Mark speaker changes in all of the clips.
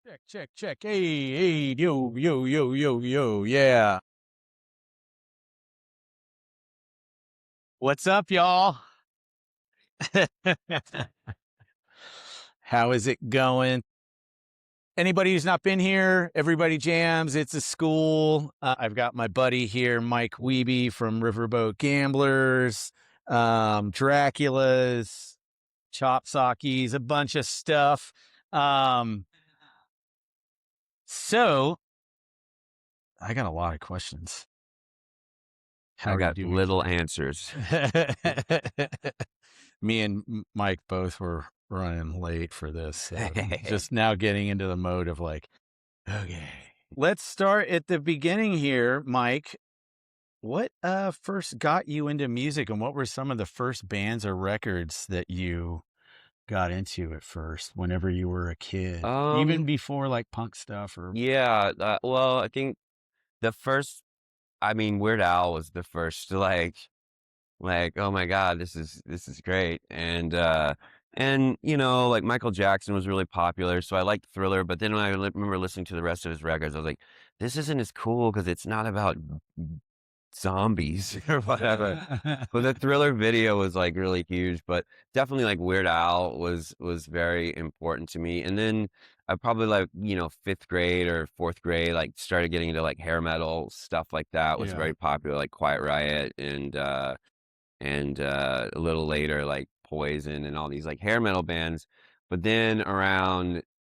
Speaker 1: Check, check, check. Hey, hey, yo, yo, yo, yo, yo. Yeah. What's up, y'all? How is it going? Anybody who's not been here, everybody jams. It's a school. I've got my buddy here, Mike Wiebe from Riverboat Gamblers, Drakulas, Chop Sakis, a bunch of stuff. So I got a lot of questions.
Speaker 2: I got little answers.
Speaker 1: Me and Mike both were running late for this. So just now getting into the mode of like, okay. Let's start at the beginning here, Mike. What first got you into music, and what were some of the first bands or records that you got into at first whenever you were a kid? Even before like punk stuff or
Speaker 2: Yeah, well, I think the first, Weird Al was the first oh my God, this is great. And like Michael Jackson was really popular, so I liked Thriller, but then when I remember listening to the rest of his records, I was like, this isn't as cool because it's not about zombies or whatever. But the Thriller video was like really huge, but definitely like Weird Al was very important to me. And then I probably like, fifth grade or fourth grade, like started getting into like hair metal stuff like that was very popular, like Quiet Riot and a little later like Poison and all these like hair metal bands. But then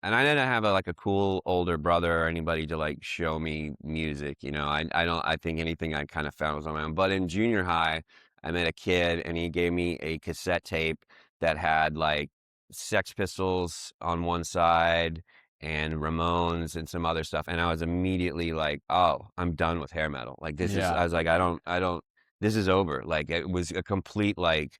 Speaker 2: and I didn't have a cool older brother or anybody to like show me music, I think anything I kind of found was on my own. But in junior high, I met a kid and he gave me a cassette tape that had like Sex Pistols on one side and Ramones and some other stuff. And I was immediately like, oh, I'm done with hair metal. Like I was like, I don't, this is over. Like it was a complete like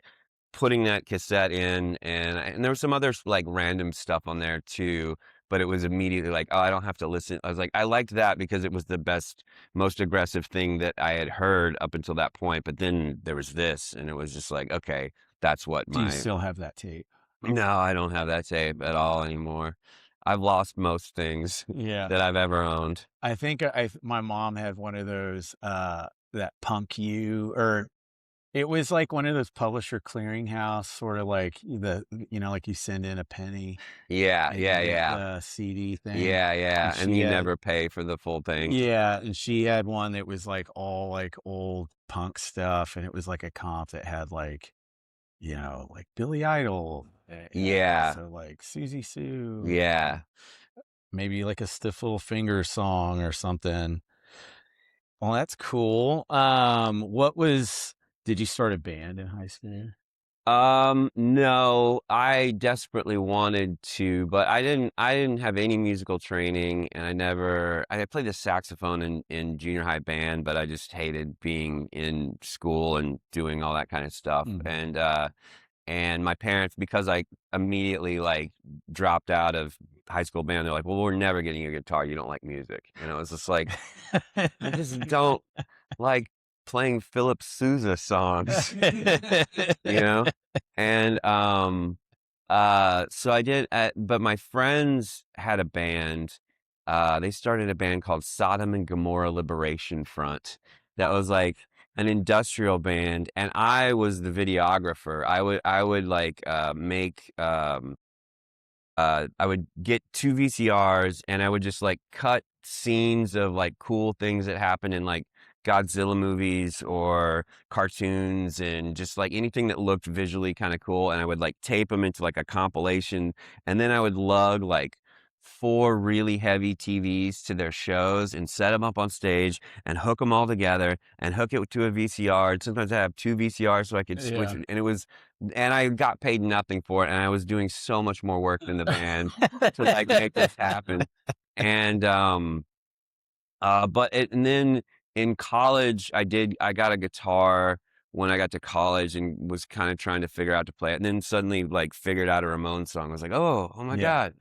Speaker 2: putting that cassette in, and there was some other like random stuff on there too, but it was immediately like, oh, I don't have to listen. I was like, I liked that because it was the best, most aggressive thing that I had heard up until that point. But then there was this, and it was just like, okay, that's what
Speaker 1: do you still have that tape?
Speaker 2: No, I don't have that tape at all anymore. I've lost most things that I've ever owned.
Speaker 1: I think my mom had one of those that Punk You, or it was like one of those publisher clearinghouse sort of like like you send in a penny.
Speaker 2: Yeah.
Speaker 1: CD thing.
Speaker 2: Yeah. And you never pay for the full thing.
Speaker 1: Yeah, and she had one that was like all like old punk stuff, and it was like a comp that had like like Billy Idol.
Speaker 2: Yeah.
Speaker 1: So like Susie Sue.
Speaker 2: Yeah.
Speaker 1: Maybe like a Stiff Little Finger song or something. Well, that's cool. Did you start a band in high school?
Speaker 2: No, I desperately wanted to, but I didn't have any musical training, and I played the saxophone in junior high band, but I just hated being in school and doing all that kind of stuff. And my parents, because I immediately like dropped out of high school band, they're like, well, we're never getting you a guitar. You don't like music. And it was just like, I just don't like playing Philip Sousa songs, And so I did, but my friends had a band. They started a band called Sodom and Gomorrah Liberation Front. That was like an industrial band, and I was the videographer. I would like make I would get 2 VCRs and I would just like cut scenes of like cool things that happened in like Godzilla movies or cartoons and just like anything that looked visually kind of cool. And I would like tape them into like a compilation. And then I would lug like 4 really heavy TVs to their shows and set them up on stage and hook them all together and hook it to a VCR. And sometimes I have 2 VCRs so I could switch it. And I got paid nothing for it. And I was doing so much more work than the band to like make this happen. And, and then in college, I got a guitar when I got to college and was kind of trying to figure out to play it. And then suddenly like figured out a Ramones song. I was like, oh my God,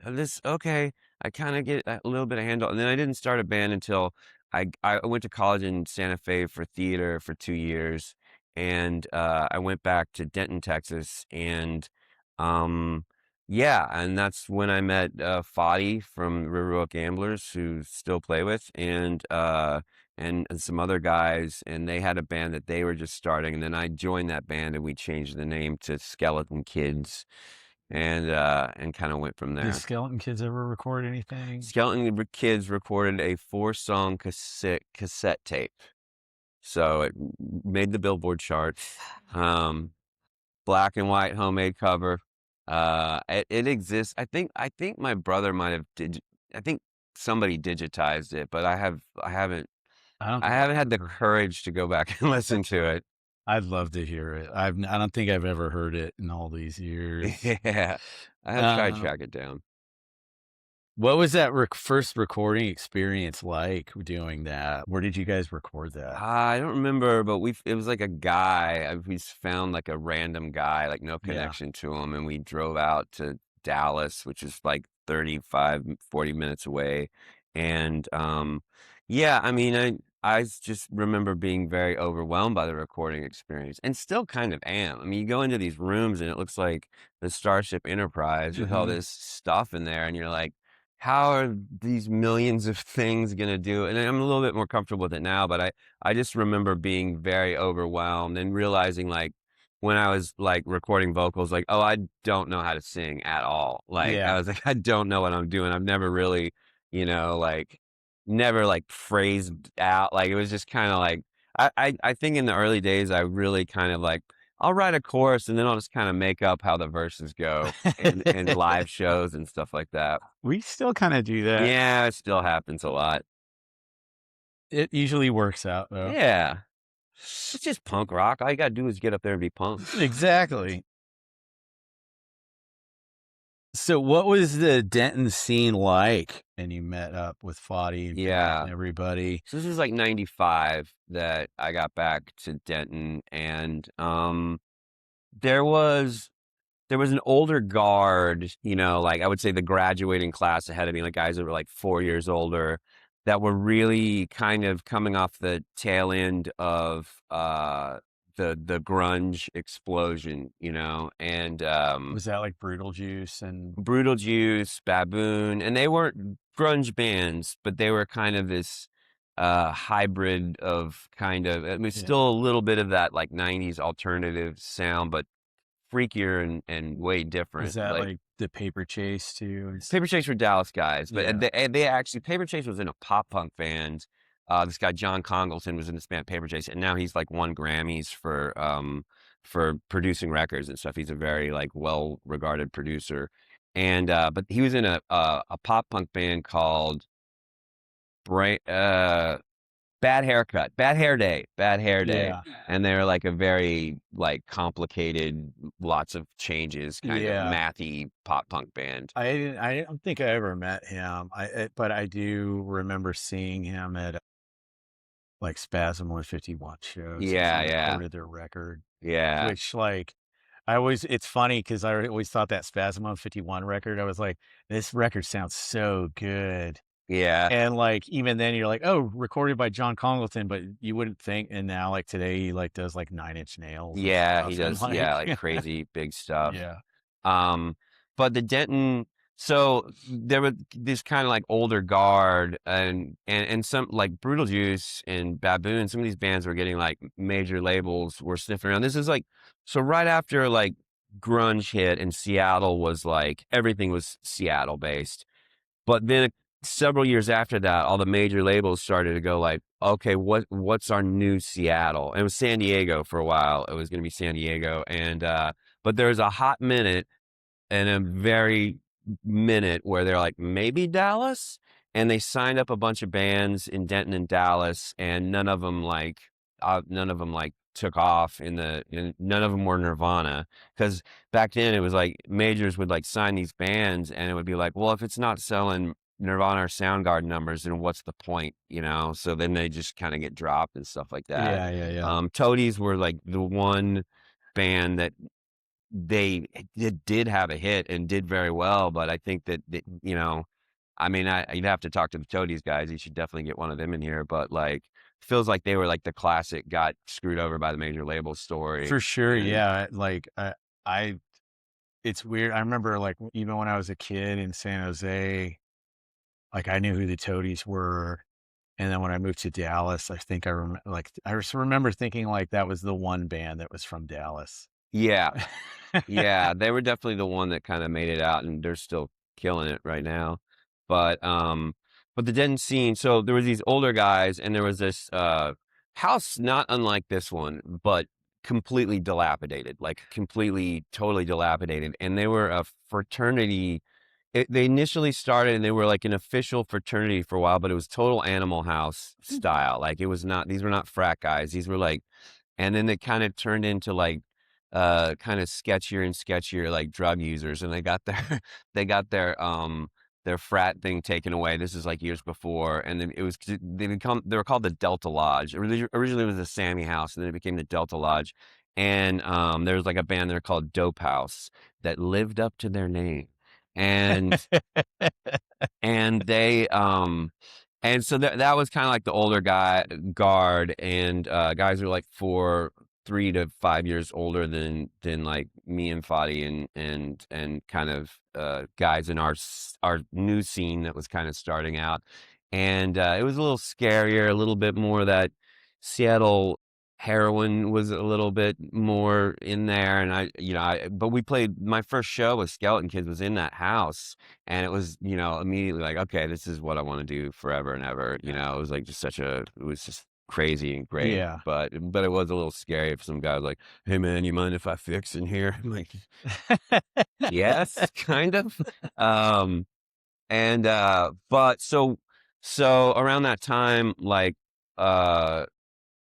Speaker 2: okay. I kind of get a little bit of handle. And then I didn't start a band until I went to college in Santa Fe for theater for 2 years. And I went back to Denton, Texas, and Yeah, and that's when I met Fadi from Riverboat Gamblers, who still play with, and some other guys, and they had a band that they were just starting, and then I joined that band, and we changed the name to Skeleton Kids, and kind of went from
Speaker 1: Did
Speaker 2: there.
Speaker 1: Skeleton Kids ever record anything?
Speaker 2: Kids recorded a 4-song cassette tape, so it made the Billboard chart. Um, Black and white homemade cover. It exists. I think my brother might have I think somebody digitized it, but
Speaker 1: I don't
Speaker 2: I
Speaker 1: think I've
Speaker 2: haven't had the
Speaker 1: ever.
Speaker 2: courage to go back and listen to it.
Speaker 1: I'd love to hear it. I don't think I've ever heard it in all these years.
Speaker 2: Yeah, I have tried to
Speaker 1: Um,
Speaker 2: track it down.
Speaker 1: what was that first recording experience like doing that? Where did you guys record that?
Speaker 2: I don't remember, but it was like a guy. We found like a random guy, like no
Speaker 1: Yeah.
Speaker 2: connection to him, and we drove out to Dallas, which is like 35, 40 minutes away. And yeah, I mean, I just remember being very overwhelmed by the recording experience, and still kind of am. I mean, you go into these rooms and it looks like the Starship Enterprise with all
Speaker 1: Mhm.
Speaker 2: this stuff in there, and you're like, how are these millions of things gonna do? And I'm a little bit more comfortable with it now, but I just remember being very overwhelmed and realizing, like, when I was, like, recording vocals, like, "Oh, I don't know how to sing at all." Like, I
Speaker 1: Yeah.
Speaker 2: was like, "I don't know what I'm doing." I've never really, like, never, like, phrased out, like, it was just kinda like I think in the early days, I really kind of, like, I'll write a chorus, and then I'll just kinda make up how the verses go in live shows and stuff like that.
Speaker 1: We still kinda do that.
Speaker 2: Yeah, it still happens a lot.
Speaker 1: It usually works out, though.
Speaker 2: Yeah. It's just punk rock. All you gotta do is get up there and be punk.
Speaker 1: Exactly. So what was the Denton scene like? And you met up with Foddy and Pete
Speaker 2: Yeah.
Speaker 1: and everybody.
Speaker 2: So this is like 95 that I got back to Denton, and there was there was an older guard, like I would say the graduating class ahead of me, like guys that were like 4 years older, that were really kind of coming off the tail end of the grunge explosion, and
Speaker 1: Was that like Brutal Juice and
Speaker 2: Brutal Juice, Baboon, and they weren't grunge bands, but they were kind of this hybrid of I mean,
Speaker 1: yeah.
Speaker 2: still a little bit of that like 90s alternative sound, but freakier and way
Speaker 1: Was
Speaker 2: different.
Speaker 1: that
Speaker 2: Like
Speaker 1: like the Paper Chase too?
Speaker 2: Paper Chase were Dallas guys, but
Speaker 1: Yeah.
Speaker 2: they actually Paper Chase was in a pop punk band. This guy John Congleton was in this band Paper Chase, and now he's like won Grammys for producing records and stuff. He's a very like well regarded producer, and but he was in a pop punk band called Brain Bad Hair Day,
Speaker 1: Yeah.
Speaker 2: and they're like a very like complicated, lots of changes, kind of
Speaker 1: Yeah.
Speaker 2: mathy pop punk band.
Speaker 1: I don't think I ever met him. But I do remember seeing him at like Spasm 151 shows because he
Speaker 2: Yeah, yeah,
Speaker 1: recorded their record,
Speaker 2: yeah,
Speaker 1: which like it's funny because I always thought that Spasm 151 record, I was like, this record sounds so good.
Speaker 2: yeah,
Speaker 1: And like even then you're like, oh, recorded by John Congleton, but you wouldn't think. And now like today he like does like Nine Inch Nails and
Speaker 2: yeah. He
Speaker 1: stuff. And
Speaker 2: does, yeah,
Speaker 1: like
Speaker 2: like crazy big stuff.
Speaker 1: yeah.
Speaker 2: Um, but the Denton, so there was this kind of like older guard, and some like Brutal Juice and Baboon. Some of these bands were getting like major labels were sniffing around. This is like so right after like grunge hit, and Seattle was like everything was Seattle based. But then several years after that, all the major labels started to go like, okay, what's our new Seattle? And it was San Diego for a while. It was going to be San Diego, and but there was a hot minute and a very minute where they're like, maybe Dallas, and they signed up a bunch of bands in Denton and Dallas, and none of them like took off and none of them were Nirvana, because back then it was like majors would like sign these bands and it would be like, well, if it's not selling Nirvana or Soundgarden numbers, then what's the point, so then they just kind of get dropped and stuff like that.
Speaker 1: Yeah. Yeah. Yeah.
Speaker 2: Toadies were like the one band that it did have a hit and did very well, but I think that I mean, you'd have to talk to the Toadies guys. You should definitely get one of them in here. But like, feels like they were like the classic got screwed over by the major label story.
Speaker 1: For sure.
Speaker 2: And
Speaker 1: Yeah. Like I it's weird. I remember, like, even when I was a kid in San Jose, like, I knew who the Toadies were, and then when I moved to Dallas, I think I just remember thinking, like, that was the one band that was from Dallas.
Speaker 2: Yeah. Yeah, they were definitely the one that kinda made it out, and they're still killing it right now. But, but the Denton scene, so there was these older guys, and there was this, house not unlike this one, but completely dilapidated, like, completely, totally dilapidated, and they were a fraternity. They initially started, and they were, like, an official fraternity for a while, but it was total Animal House style, like, it was not, these were not frat guys, these were, like, and then they kind of turned into like kind of sketchier and sketchier like drug users, and they got their they got their frat thing taken away. This is like years before, and then they were called the Delta Lodge. Originally it was the Sammy House, and then it became the Delta Lodge. And there was like a band there called Dope House that lived up to their name. And and they and so that was kind of like the older guard, and guys were like 3 to 5 years older than like me and Fadi, and kind of guys in our new scene that was kind of starting out. And it was a little scarier, a little bit more that Seattle heroin was a little bit more in there. And but we played, my first show with Skeleton Kids was in that house, and it was, immediately like, okay, this is what I want to do forever and ever. It was like just it was just crazy and great.
Speaker 1: Yeah.
Speaker 2: But it was a little scary for some guys, like, hey man, you mind if I fix in here? I'm like, yes, kind of. Um, and but so around that time, like, uh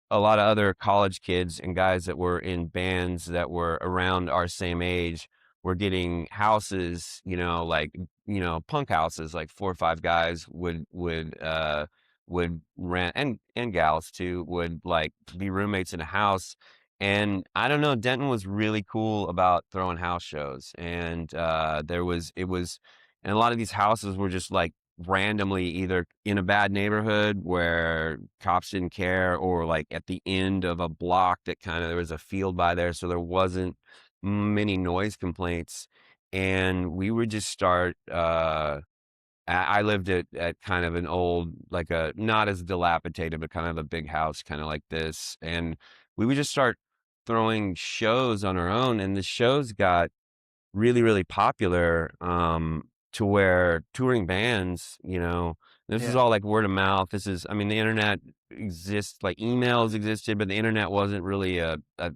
Speaker 2: a lot of other college kids and guys that were in bands that were around our same age were getting houses, like, punk houses, like 4 or 5 guys would rent, and gals too, would like be roommates in a house. And I don't know, Denton was really cool about throwing house shows. And and a lot of these houses were just like randomly either in a bad neighborhood where cops didn't care, or like at the end of a block that kind of, there was a field by there, so there wasn't many noise complaints. And we would just start I lived at kind of an old, like a not as dilapidated, but kind of a big house, kind of like this. And we would just start throwing shows on our own, and the shows got really, really popular, to where touring bands, this is
Speaker 1: Yeah.
Speaker 2: all like word of mouth. I mean, the internet exists, like emails existed, but the internet wasn't really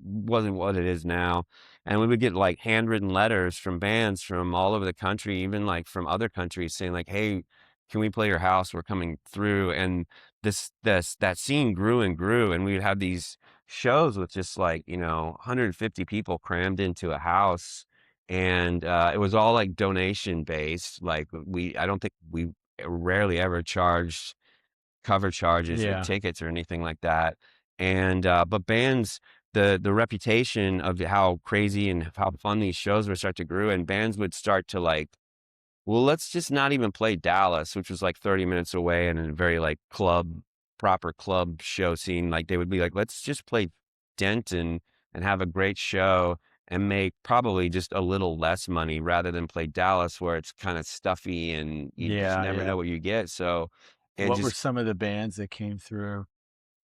Speaker 2: wasn't what it is now. And we would get like handwritten letters from bands from all over the country, even like from other countries, saying like, hey, can we play your house? We're coming through. And that scene grew and grew, and we would have these shows with just like, 150 people crammed into a house. And it was all like donation based. Like, I don't think we rarely ever charged cover charges or
Speaker 1: Yeah.
Speaker 2: tickets or anything like that. And but bands, the reputation of how crazy and how fun these shows would start to grow, and bands would start to like, well, let's just not even play Dallas, which was like 30 minutes away and in a very like proper club show scene. Like, they would be like, let's just play Denton and have a great show and make probably just a little less money, rather than play Dallas where it's kind of stuffy and you just
Speaker 1: Yeah,
Speaker 2: never
Speaker 1: yeah.
Speaker 2: know what you get. So it
Speaker 1: What were
Speaker 2: just
Speaker 1: some of the bands that came through?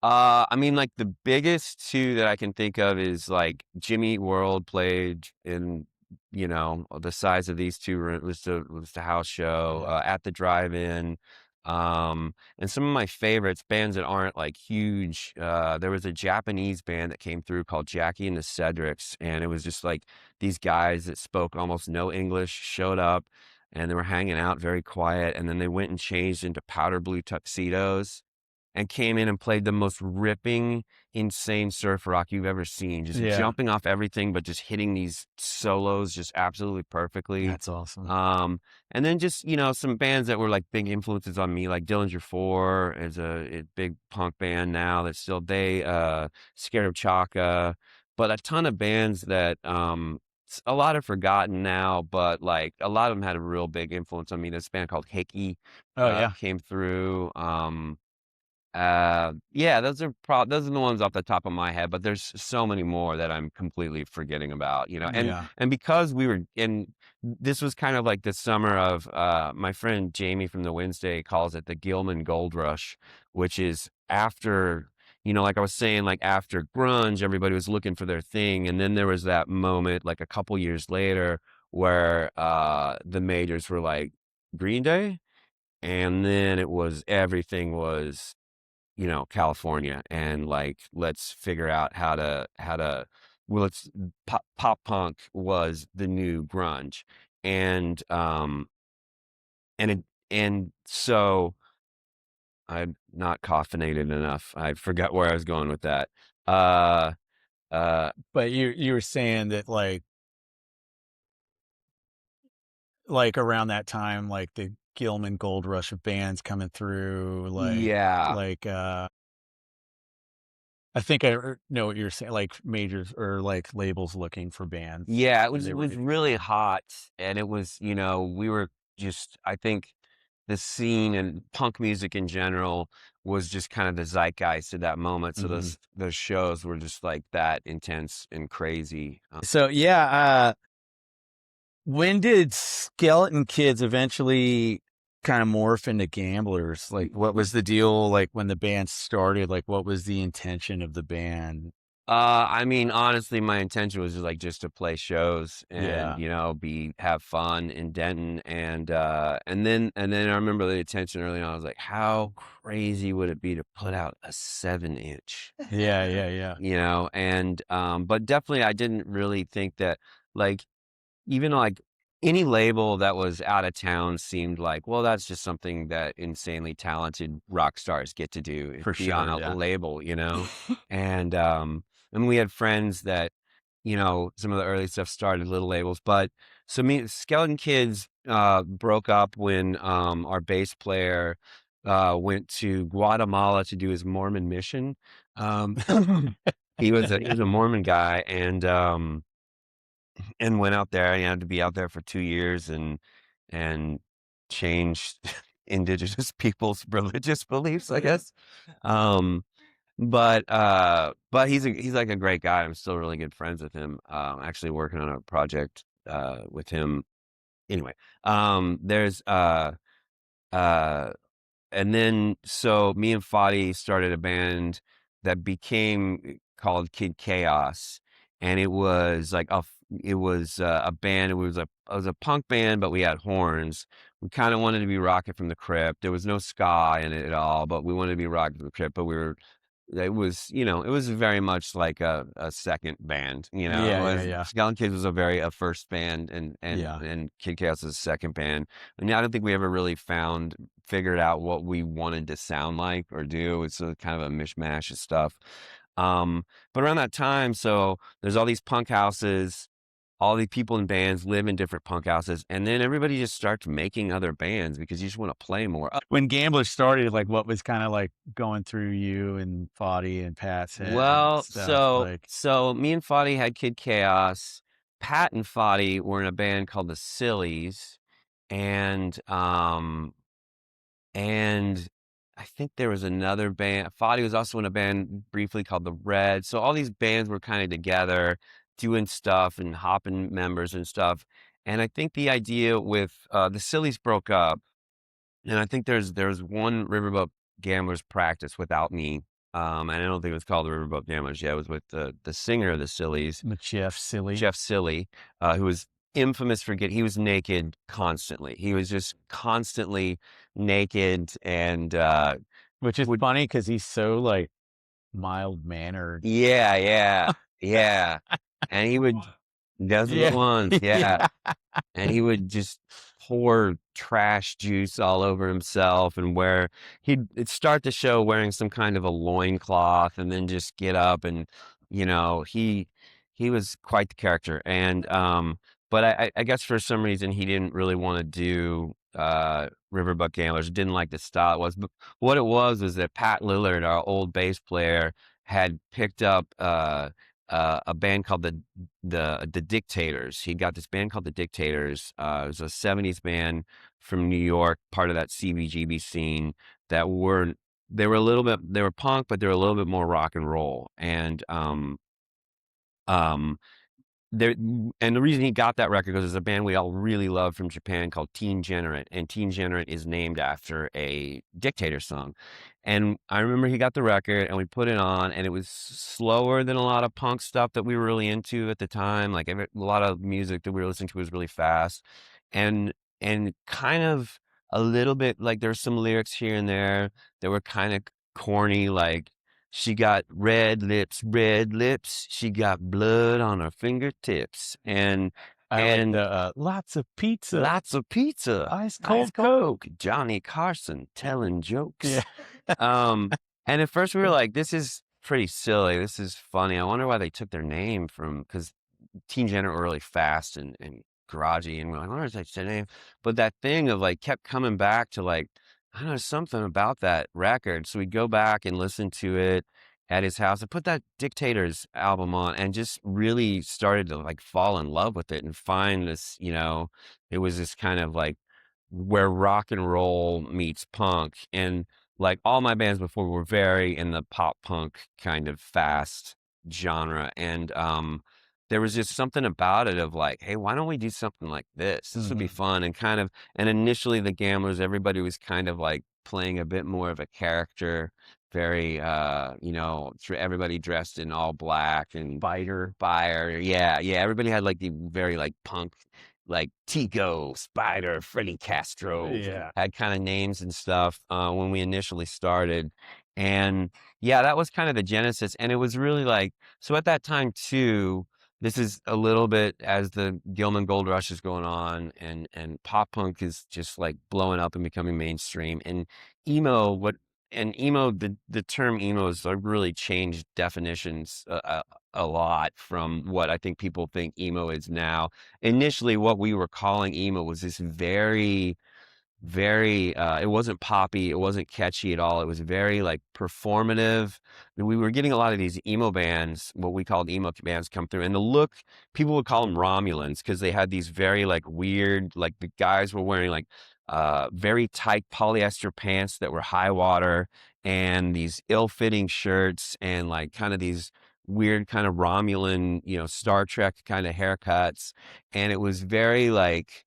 Speaker 2: I mean, like, the biggest 2 that I can think of is, like, Jimmy Eat World played in, the size of these 2 room was the house show,
Speaker 1: Yeah.
Speaker 2: at the drive-in. And some of my favorites, bands that aren't, like, huge, there was a Japanese band that came through called Jackie and the Cedrics, and it was just, like, these guys that spoke almost no English showed up, and they were hanging out very quiet, and then they went and changed into powder blue tuxedos and came in and played the most ripping, insane surf rock you've ever seen, just
Speaker 1: Yeah.
Speaker 2: jumping off everything, but just hitting these solos just absolutely perfectly.
Speaker 1: That's awesome.
Speaker 2: And then just, some bands that were like big influences on me, like Dillinger 4 is a big punk band now that's still, Scared of Chaka, but a ton of bands that, a lot are forgotten now, but like a lot of them had a real big influence on me. This band called Hickey,
Speaker 1: Oh, yeah.
Speaker 2: came through. Yeah, those are the ones off the top of my head, but there's so many more that I'm completely forgetting about, you know. And
Speaker 1: Yeah.
Speaker 2: and because we were in this was kind of like the summer of my friend Jamie from the Wednesday calls it the Gilman Gold Rush, which is after, like I was saying, like after grunge, everybody was looking for their thing. And then there was that moment like a couple years later where the majors were like Green Day. And then everything was, California, and like, let's figure out well, pop punk was the new grunge. And, and it, and so I'm not caffeinated enough. I forgot where I was going with that. Uh, uh,
Speaker 1: But you were saying that like around that time, like the Gilman Gold Rush of bands coming through,
Speaker 2: yeah.
Speaker 1: I think know what you're saying, like majors or like labels looking for bands,
Speaker 2: Yeah, it
Speaker 1: and
Speaker 2: was
Speaker 1: they
Speaker 2: it
Speaker 1: were
Speaker 2: was
Speaker 1: getting.
Speaker 2: really hot, and it was, we were just I think the scene and punk music in general was just kind of the zeitgeist at that moment. So
Speaker 1: Mhm.
Speaker 2: those shows were just like that intense and crazy.
Speaker 1: So yeah, when did Skeleton Kids eventually kind of morph into Gamblers? Like, what was the deal? Like when the band started, like what was the intention of the band?
Speaker 2: I mean, honestly, my intention was just to play shows and,
Speaker 1: Yeah,
Speaker 2: have fun in Denton. And then I remember the intention early on. I was like, how crazy would it be to put out a 7-inch?
Speaker 1: yeah, yeah, yeah.
Speaker 2: But definitely I didn't really think that, like, even like any label that was out of town seemed like, well, that's just something that insanely talented rock stars get to do,
Speaker 1: For
Speaker 2: be on
Speaker 1: sure.
Speaker 2: a
Speaker 1: Yeah.
Speaker 2: label. And we had friends that, some of the early stuff started little labels. But so me Skeleton Kids broke up when our bass player went to Guatemala to do his Mormon mission. Um he was a Mormon guy, and went out there. He had to be out there for 2 years and changed indigenous people's religious beliefs, I guess. Um, but he's like a great guy. I'm still really good friends with him. Actually working on a project with him. Anyway, there's uh and then so me and Fadi started a band that became called Kid Chaos, and it was a band. It was a punk band, but we had horns. We kind of wanted to be Rocket from the Crypt. There was no ska in it at all, but we wanted to be Rocket from the Crypt. But it was very much like a second band. It
Speaker 1: Yeah, yeah,
Speaker 2: was
Speaker 1: yeah,
Speaker 2: Skeleton Kids was a first band, and and
Speaker 1: yeah.
Speaker 2: and Kid Chaos was a second band. And I don't think we ever really figured out what we wanted to sound like or do. It's a kind of a mishmash of stuff. But around that time, so there's all these punk houses, all these people in bands live in different punk houses, and then everybody just starts making other bands because you just want to play more.
Speaker 1: When Gamblers started, like what was kind of like going through you and Foddy and Pat's head and
Speaker 2: Well,
Speaker 1: stuff?
Speaker 2: so
Speaker 1: Like,
Speaker 2: so me and Foddy had Kid Chaos. Pat and Foddy were in a band called the Sillies, and And I think there was another band. Fadi was also in a band briefly called the Red. So all these bands were kind of together doing stuff and hopping members and stuff. And I think the idea with the Sillies broke up, and I think there's one Riverboat Gamblers practice without me. And I don't think it was called the Riverboat Gamblers. Yeah, it was with the singer of the Sillies,
Speaker 1: Jeff Silly,
Speaker 2: Jeff Silly, who was infamous for he was naked constantly. He was just constantly naked and
Speaker 1: which is
Speaker 2: would
Speaker 1: funny because he's so like mild mannered.
Speaker 2: yeah, yeah, yeah. And he would does it at
Speaker 1: Yeah,
Speaker 2: once, yeah.
Speaker 1: yeah,
Speaker 2: And he would just pour trash juice all over himself, and he'd start the show wearing some kind of a loincloth and then just get up, and he was quite the character. But I guess for some reason he didn't really want to do Riverboat Gamblers, didn't like the style it was. But what it was that Pat Lillard, our old bass player, had picked up a band called the Dictators. He got this band called the Dictators. It was a '70s band from New York, part of that CBGB scene that were they were punk, but they were a little bit more rock and roll. Um, there and the reason he got that record, 'cause there's a band we all really love from Japan called Teen Generate, and Teen Generate is named after a Dictator song. And I remember he got the record, and we put it on, and it was slower than a lot of punk stuff that we were really into at the time. Like, a lot of music that we were listening to was really fast, and kind of a little bit like, there's some lyrics here and there that were kinda corny, like, she got red lips, she got blood on her fingertips,
Speaker 1: I like
Speaker 2: and
Speaker 1: the, lots of pizza,
Speaker 2: lots of pizza,
Speaker 1: ice
Speaker 2: ice
Speaker 1: cold
Speaker 2: Coke, Johnny Carson telling
Speaker 1: Yeah.
Speaker 2: jokes. And at first we were like, "This is pretty silly, this is funny, I wonder why they took their name from," 'cause Teen Generate were really fast and garagey, and we're like, "I wonder if that's their name." But that thing of, like, kept coming back to, like, I don't know, something about that record, so we'd go back and listen to it at his house and put that Dictators album on and just really started to, like, fall in love with it and find this, it was this kind of, like, where rock and roll meets punk, and, like, all my bands before were very in the pop punk kind of fast genre, and, there was just something about it of like, "Hey, why don't we do something like this? This would be
Speaker 1: Mhm.
Speaker 2: fun," and initially, the Gamblers, everybody was kind of, like, playing a bit more of a character, very, everybody dressed in all black and
Speaker 1: Fighter.
Speaker 2: fire. Yeah, yeah, everybody had, like, the very, like, punk, like, Tico, Spider, Freddy Castro,
Speaker 1: Yeah.
Speaker 2: had kinda names and stuff, when we initially started, and, yeah, that was kind of the genesis, and it was really, like, so at that time too, this is a little bit as the Gilman Gold Rush is going on, and pop punk is just, like, blowing up and becoming mainstream, and emo, the term emo has, like, really changed definitions a lot from what I think people think emo is now. Initially, what we were calling emo was this very, it wasn't poppy, it wasn't catchy at all, it was very, like, performative. And we were getting a lot of these emo bands, what we called emo bands, come through, and the look, people would call them Romulans because they had these very, like, weird, like, the guys were wearing, like, very tight polyester pants that were high water, and these ill-fitting shirts, and, like, kinda these weird kind of Romulan, Star Trek kinda haircuts, and it was very, like,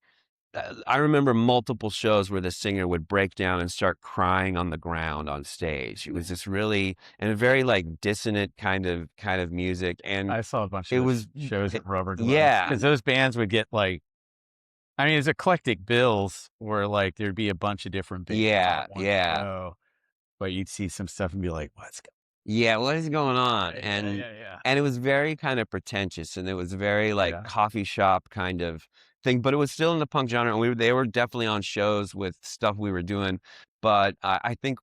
Speaker 2: I remember multiple shows where the singer would break down and start crying on the ground on stage. It was this really, and a very, like, dissonant kind of music, and
Speaker 1: I saw a bunch of
Speaker 2: it
Speaker 1: those
Speaker 2: was
Speaker 1: shows
Speaker 2: it
Speaker 1: at Rubber Gloves
Speaker 2: yeah,
Speaker 1: because those bands would get, like, I mean, it's eclectic bills where, like, there'd be a bunch of different bands
Speaker 2: yeah,
Speaker 1: at one
Speaker 2: yeah.
Speaker 1: show, but you'd see some stuff and be like, "What's go"
Speaker 2: Yeah, what is going on?
Speaker 1: Yeah, yeah, yeah.
Speaker 2: And it was very kind of pretentious, and it was very, like,
Speaker 1: Yeah.
Speaker 2: coffee shop kind of thing, but it was still in the punk genre, and they were definitely on shows with stuff we were doing, but I think,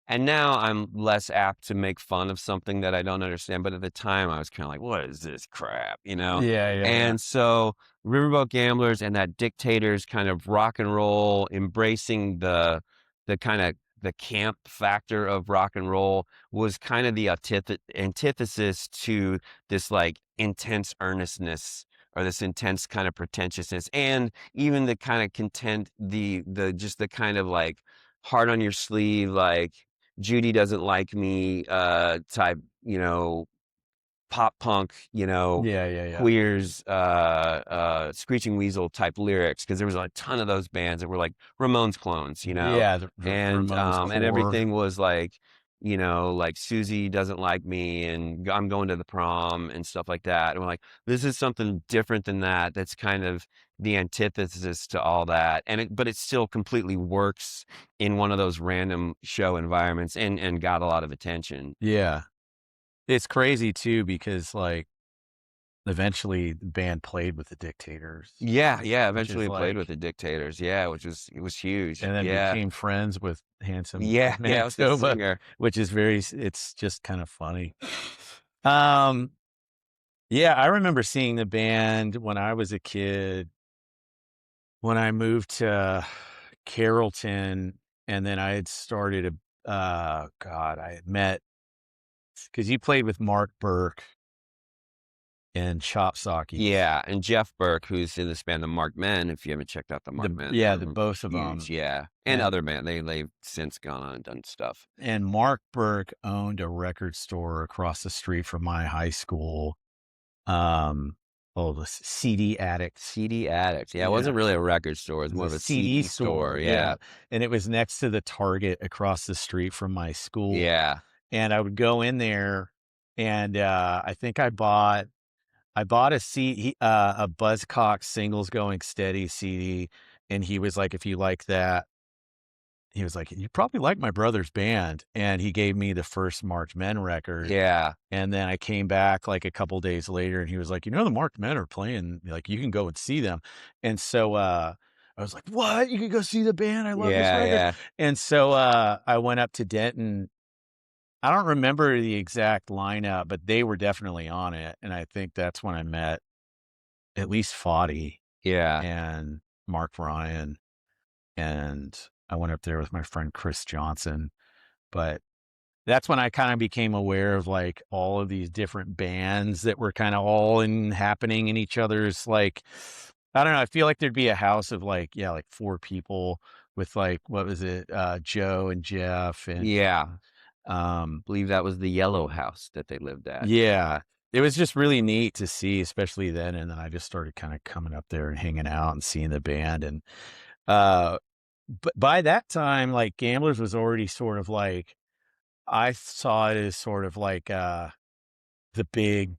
Speaker 2: and now I'm less apt to make fun of something that I don't understand, but at the time, I was kinda like, "What is this crap?" You know?
Speaker 1: Yeah, yeah, yeah.
Speaker 2: And so, Riverboat Gamblers and that Dictators kind of rock and roll, embracing the kinda the camp factor of rock and roll was kind of the antithesis to this, like, intense earnestness or this intense kind of pretentiousness, and even the kind of content, just the kind of, like, heart on your sleeve, like, Judy doesn't like me, type, pop punk,
Speaker 1: Yeah, yeah, yeah.
Speaker 2: Queers, Screeching Weasel type lyrics, because there was a ton of those bands that were like Ramones clones,
Speaker 1: Yeah, the Ramones
Speaker 2: and
Speaker 1: core.
Speaker 2: everything was like, like Susie doesn't like me, and I'm going to the prom and stuff like that. And we're like, this is something different than that. That's kind of the antithesis to all that, but it still completely works in one of those random show environments, and got a lot of attention.
Speaker 1: Yeah. It's crazy too because, like, eventually the band played with the Dictators,
Speaker 2: Yeah, yeah,
Speaker 1: which
Speaker 2: eventually
Speaker 1: is
Speaker 2: played with
Speaker 1: like
Speaker 2: the Dictators, yeah, it was huge,
Speaker 1: and then
Speaker 2: yeah.
Speaker 1: became friends with Handsome
Speaker 2: Yeah,
Speaker 1: of
Speaker 2: yeah, I was the
Speaker 1: Manitoba,
Speaker 2: singer.
Speaker 1: which is it's just kind of funny. Um, yeah, I remember seeing the band when I was a kid, when I moved to Carrollton, and then I had started God, I had met because you played with Mark Burke, and Chop Sockies.
Speaker 2: Yeah, and Jeff Burke, who's in this band, the Mark Men. If you haven't checked out the Mark Men,
Speaker 1: The both of
Speaker 2: huge,
Speaker 1: them.
Speaker 2: yeah, and
Speaker 1: And
Speaker 2: other band. They've since gone on and done stuff.
Speaker 1: Mark Burke owned a record store across the street from my high school. Um, the CD Addict.
Speaker 2: CD Addict, yeah, it
Speaker 1: Yeah,
Speaker 2: wasn't really a record store; it was
Speaker 1: it was
Speaker 2: more
Speaker 1: a
Speaker 2: of a
Speaker 1: CD
Speaker 2: CD store.
Speaker 1: store. Yeah,
Speaker 2: Yeah,
Speaker 1: and it was next to the Target across the street from my school.
Speaker 2: yeah,
Speaker 1: And I would go in there, and I think I bought a Buzzcock Singles Going Steady CD, and he was like, "If you like that," he was like, "You probably like my brother's band," and he gave me the first Marked Men record.
Speaker 2: yeah,
Speaker 1: And then I came back like a couple days later, and he was like, "You know, the Marked Men are playing, like, you can go and see them." And so, I was like, "What? You can go see the band? I love this
Speaker 2: yeah,
Speaker 1: record."
Speaker 2: yeah,
Speaker 1: And so, I went up to Denton. I don't remember the exact lineup, but they were definitely on it, and I think that's when I met at least Foddy
Speaker 2: yeah,
Speaker 1: and Mark Ryan, and I went up there with my friend Chris Johnson. But that's when I kinda became aware of, like, all of these different bands that were kinda all in happening in each other's, like, I don't know, I feel like there'd be a house of, like, yeah, like 4 people with, like, what was it, Joe and Jeff and,
Speaker 2: yeah.
Speaker 1: um
Speaker 2: Believe that was the Yellow House that they lived at.
Speaker 1: yeah. It was just really neat to see, especially then, and then I just started kinda coming up there and hanging out and seeing the band, and, uh, but by that time, like, Gamblers was already sort of like I saw it as sort of like, the big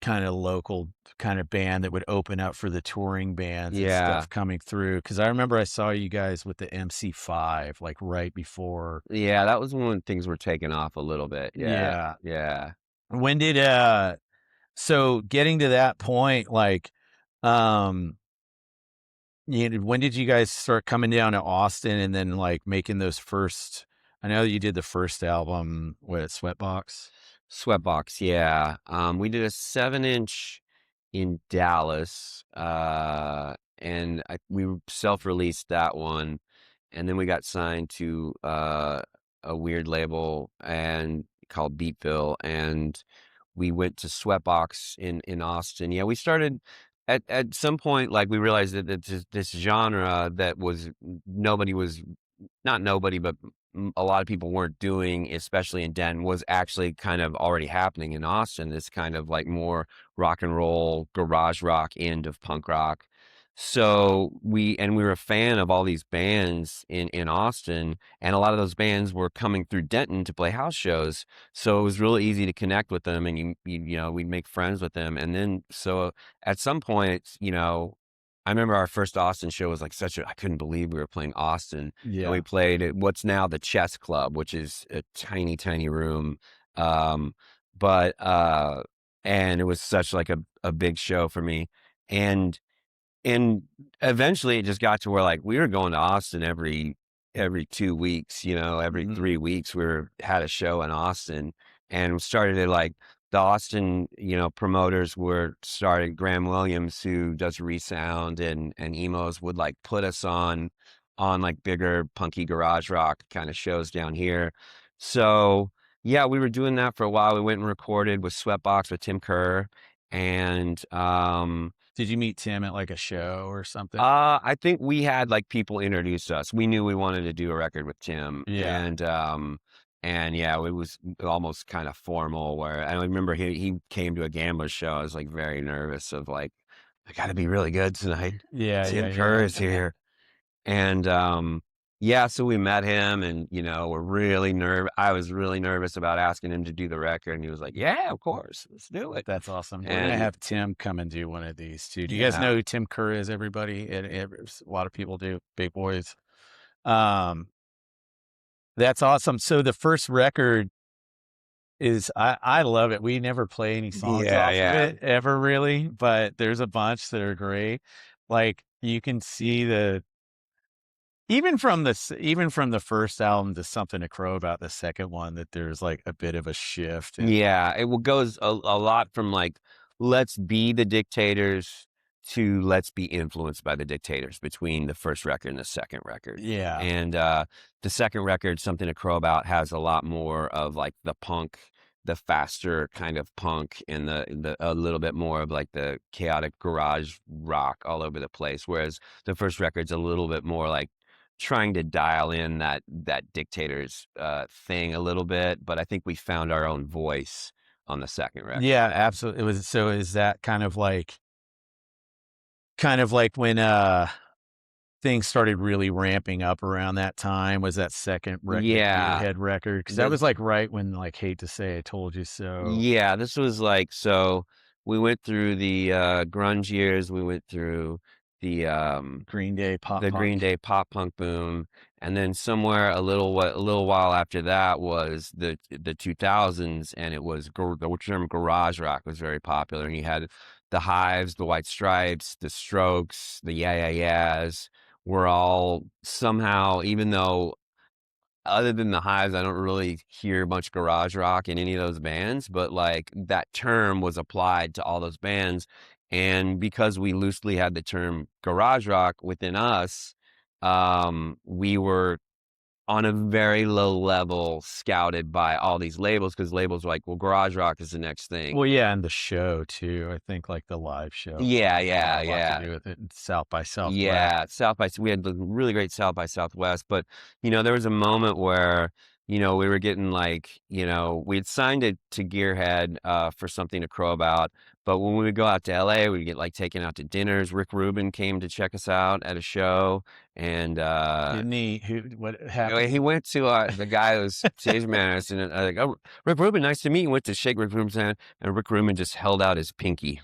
Speaker 1: kinda local kinda band that would open up for the touring bands and
Speaker 2: Yeah,
Speaker 1: stuff coming through. Because I remember I saw you guys with the MC5, like, right before.
Speaker 2: yeah, that was when things were taking off a little bit. Yeah,
Speaker 1: Yeah.
Speaker 2: yeah.
Speaker 1: When did, so getting to that point, like, um, when did you guys start coming down to Austin and then, like, making those first I know you did the first album, what, Sweatbox?
Speaker 2: Sweatbox, yeah. We did a 7-inch in Dallas, and we self-released that one, and then we got signed to a weird label and called Beatville, and we went to Sweatbox in Austin. Yeah, we started at some point, like we realized that this genre that was nobody was not nobody, but a lot of people weren't doing, especially in Denton, was actually kind of already happening in Austin. This kind of like more rock and roll, garage rock end of punk rock. So we were a fan of all these bands in Austin, and a lot of those bands were coming through Denton to play house shows. So it was really easy to connect with them, and you know we'd make friends with them. And then so at some point, you know, I remember our first Austin show was like I couldn't believe we were playing Austin, and we
Speaker 1: Yeah.
Speaker 2: played at what's now the Chess Club, which is a tiny, tiny room. Um, but and it was such like a big show for me. And and eventually it just got to where like we were going to Austin every 2 weeks, you know, every
Speaker 1: Mhm.
Speaker 2: 3 weeks had a show in Austin, and started to like the Austin, you know, promoters were started Graham Williams, who does Resound and emos, would like put us on like bigger punky garage rock kind of shows down here. So yeah, we were doing that for a while. We went and recorded with Sweatbox with Tim Kerr, and
Speaker 1: Did you meet Tim at, like, a show or something?
Speaker 2: I think we had, like, people introduce us. We knew we wanted to do a record with Tim,
Speaker 1: Yeah.
Speaker 2: and yeah, it was almost kinda formal where I remember he came to a Gamblers show. I was, like, very nervous of, like, "I gotta be really good tonight.
Speaker 1: Yeah, yeah,
Speaker 2: Tim
Speaker 1: yeah.
Speaker 2: Kerr is here." And, yeah, so we met him and, you know, I was really nervous about asking him to do the record, and he was like, "Yeah, of course. Let's do it."
Speaker 1: That's awesome. We're gonna
Speaker 2: And
Speaker 1: have Tim come and do one of these too. Do you guys
Speaker 2: yeah.
Speaker 1: know who Tim Kerr is, everybody? A lot of people do, big boys. Um, that's awesome. So the first record is I love it. We never play any songs
Speaker 2: Yeah,
Speaker 1: off of
Speaker 2: yeah.
Speaker 1: it ever really, but there's a bunch that are great. Like, you can see the even from the first album to Something to Crow About, the second one, that there's, like, a bit of a shift and
Speaker 2: Yeah, goes a lot from like, let's be the dictators to let's be influenced by the dictators between the first record and the second record.
Speaker 1: yeah.
Speaker 2: And the second record, Something to Crow About, has a lot more of like the punk the faster kind of punk and the a little bit more of like the chaotic garage rock all over the place. Whereas the first record's a little bit more like trying to dial in that Dictators thing a little bit, but I think we found our own voice on the second record.
Speaker 1: Yeah, absolutely. It was, so is that kind of like when things started really ramping up around that time? Was that second the
Speaker 2: Yeah.
Speaker 1: Gearhead record? Because that was like right when, like, Hate to Say I Told You So.
Speaker 2: Yeah, this was like, so we went through the grunge years, we went through the
Speaker 1: Green Day pop
Speaker 2: the Green
Speaker 1: punk.
Speaker 2: Day pop punk boom, and then somewhere a little while after that was the 2000s, and it was the term garage rock was very popular, and you had the Hives, the White Stripes, the Strokes, the Yeah Yeah Yeahs were all somehow, even though other than the Hives, I don't really hear much garage rock in any of those bands, but like that term was applied to all those bands. And because we loosely had the term garage rock within us, we were on a very low level scouted by all these labels, because labels were like, well, garage rock is the next thing.
Speaker 1: Well, yeah, and the show too. I think like the live show
Speaker 2: Yeah,
Speaker 1: had
Speaker 2: yeah,
Speaker 1: a lot to
Speaker 2: yeah.
Speaker 1: do with it. And South by Southwest.
Speaker 2: Yeah, we had the really great South by Southwest, but there was a moment where, we were getting like, we had signed it to Gearhead for something to crow about, but when we would go out to LA, we'd get like taken out to dinners. Rick Rubin came to check us out at a show, and
Speaker 1: Didn't he? What
Speaker 2: he
Speaker 1: happened?
Speaker 2: went to the guy who was stage manager, and I like, oh, Rick Rubin, nice to meet you. Went to shake Rick Rubin's hand, and Rick Rubin just held out his pinky.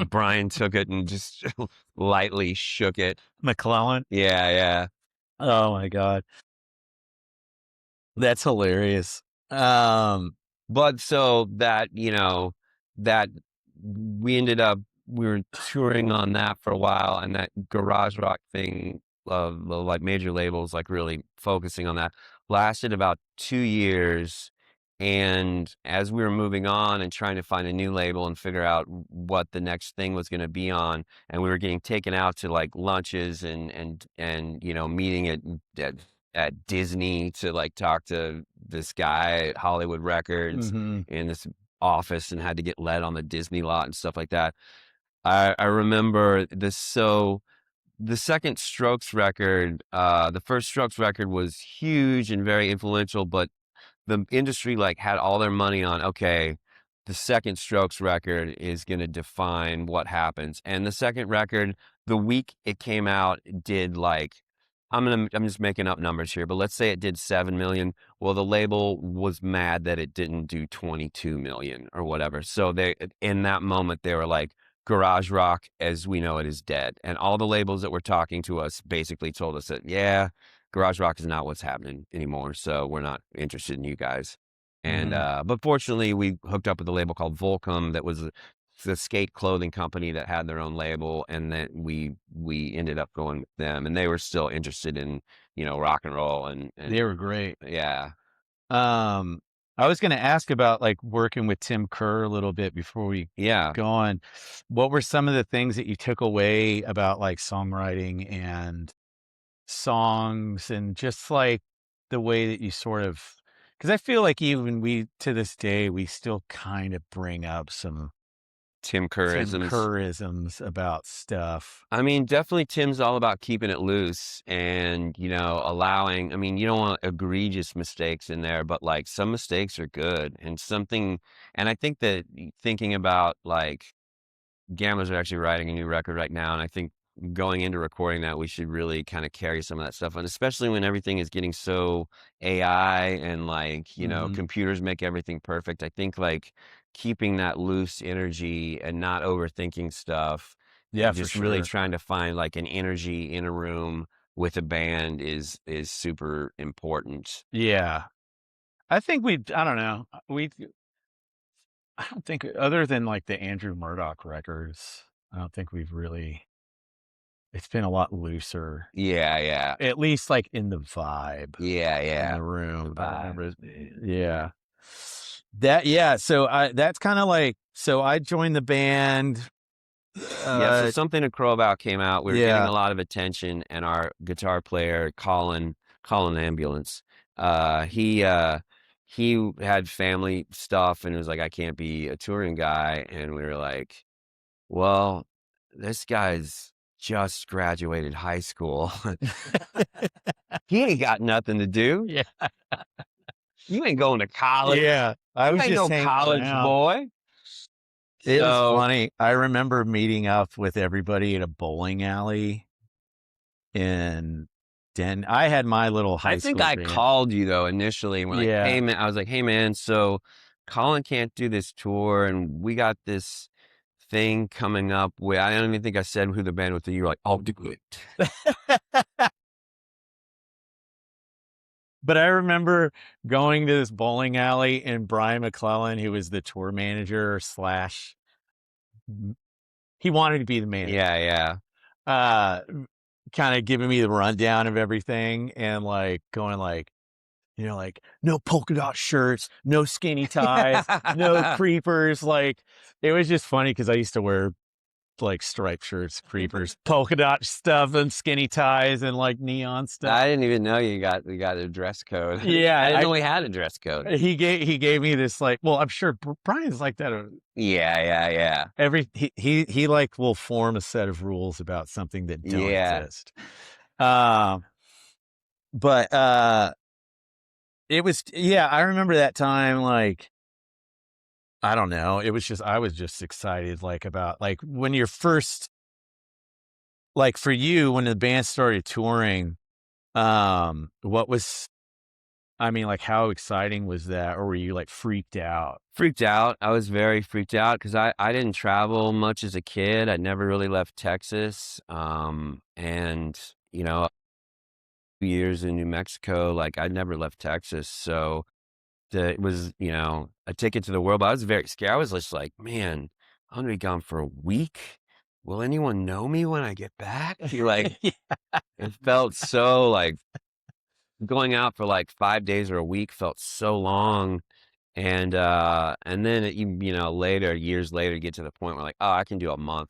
Speaker 2: Brian took it and just lightly shook it.
Speaker 1: McClellan.
Speaker 2: Yeah, yeah.
Speaker 1: Oh my God. That's hilarious.
Speaker 2: But so that, that we were touring on that for a while, and that garage rock thing, the like major labels like really focusing on that, lasted about 2 years. And as we were moving on and trying to find a new label and figure out what the next thing was going to be on, and we were getting taken out to like lunches and meeting at Disney to like talk to this guy at Hollywood Records
Speaker 1: hmm
Speaker 2: in this office, and had to get led on the Disney lot and stuff like that. I remember this. So the second Strokes record, the first Strokes record was huge and very influential, but the industry like had all their money on, okay, the second Strokes record is going to define what happens. And the second record, the week it came out, did like, I'm just making up numbers here, but let's say it did 7 million. Well, the label was mad that it didn't do 22 million or whatever. So they, in that moment, they were like, garage rock as we know it is dead. And all the labels that were talking to us basically told us that, yeah, garage rock is not what's happening anymore. So we're not interested in you guys. And,
Speaker 1: hmm
Speaker 2: but fortunately we hooked up with a label called Volcom that was the skate clothing company that had their own label. And then we ended up going with them, and they were still interested in, rock and roll and
Speaker 1: They were great.
Speaker 2: yeah.
Speaker 1: I was going to ask about like working with Tim Kerr a little bit before we
Speaker 2: Yeah.
Speaker 1: go on. What were some of the things that you took away about like songwriting and songs, and just like the way that you sort of, because I feel like even we to this day we still kind of bring up some
Speaker 2: Tim
Speaker 1: Tim
Speaker 2: Kerrisms.
Speaker 1: Kerrisms about stuff.
Speaker 2: I mean, definitely Tim's all about keeping it loose and, allowing, I mean, you don't want egregious mistakes in there, but like some mistakes are good and something. And I think that thinking about like Gamblers are actually writing a new record right now. And I think going into recording that, we should really kind of carry some of that stuff on, especially when everything is getting so AI and like,
Speaker 1: hmm
Speaker 2: computers make everything perfect. I think like keeping that loose energy and not overthinking stuff,
Speaker 1: Yeah, for
Speaker 2: just really
Speaker 1: sure.
Speaker 2: trying to find like an energy in a room with a band is super important.
Speaker 1: Yeah, I think I don't know, I don't think, other than like the Andrew Murdoch records, I don't think we've really, it's been a lot looser,
Speaker 2: Yeah, yeah.
Speaker 1: at least like in the vibe
Speaker 2: Yeah,
Speaker 1: in
Speaker 2: yeah.
Speaker 1: the room. I
Speaker 2: Vibe.
Speaker 1: remember, yeah. Yeah, so that's kind of like, so I joined the band.
Speaker 2: Yeah, so Something to Crow About came out. We were getting
Speaker 1: Yeah.
Speaker 2: a lot of attention, and our guitar player, Colin Ambulance, he he had family stuff and was like, "I can't be a touring guy," and we were like, "Well, this guy's just graduated high school. He ain't got nothing to do.
Speaker 1: Yeah.
Speaker 2: You ain't going to college.
Speaker 1: Yeah. I
Speaker 2: You
Speaker 1: was
Speaker 2: ain't
Speaker 1: just
Speaker 2: no
Speaker 1: hanging
Speaker 2: college
Speaker 1: around.
Speaker 2: boy."
Speaker 1: It was
Speaker 2: So
Speaker 1: funny. I remember meeting up with everybody at a bowling alley in Denton. I had my little
Speaker 2: I
Speaker 1: high
Speaker 2: think
Speaker 1: school
Speaker 2: I
Speaker 1: band.
Speaker 2: called you though initially and we're like,
Speaker 1: Yeah.
Speaker 2: "Hey man," I was like, "Hey man, so Colin can't do this tour and we got this thing coming up where," I don't even think I said who the band was, and you were like, "I'll do it."
Speaker 1: But I remember going to this bowling alley and Brian McClellan, who was the tour manager slash, he wanted to be the manager.
Speaker 2: Yeah, yeah.
Speaker 1: Uh, kind of giving me the rundown of everything and like going like, like no polka dot shirts, no skinny ties, no creepers. Like it was just funny because I used to wear like striped shirts, creepers, polka dot stuff, and skinny ties and like neon stuff.
Speaker 2: I didn't even know we got a dress code.
Speaker 1: Yeah,
Speaker 2: I didn't know we had a dress code.
Speaker 1: he gave me this like. Well, I'm sure Brian's like that.
Speaker 2: Yeah, yeah, yeah.
Speaker 1: He like will form a set of rules about something that don't
Speaker 2: Yeah.
Speaker 1: exist. Um, but it was, yeah, I remember that time. Like I don't know, it was just I was just excited like about like when you're first, like for you when the band started touring. What was, I mean, like, how exciting was that? Or were you, like, freaked out?
Speaker 2: Freaked out. I was very freaked out because I didn't travel much as a kid. I never really left Texas. And, you know, years in New Mexico, like I never left Texas. So it was, a ticket to the world. But I was very scared. I was just like, man, I'm gonna be gone for a week. Will anyone know me when I get back? You're like,
Speaker 1: Yeah.
Speaker 2: it felt so like going out for like 5 days or a week felt so long. And then later, years later, get to the point where like, oh, I can do a month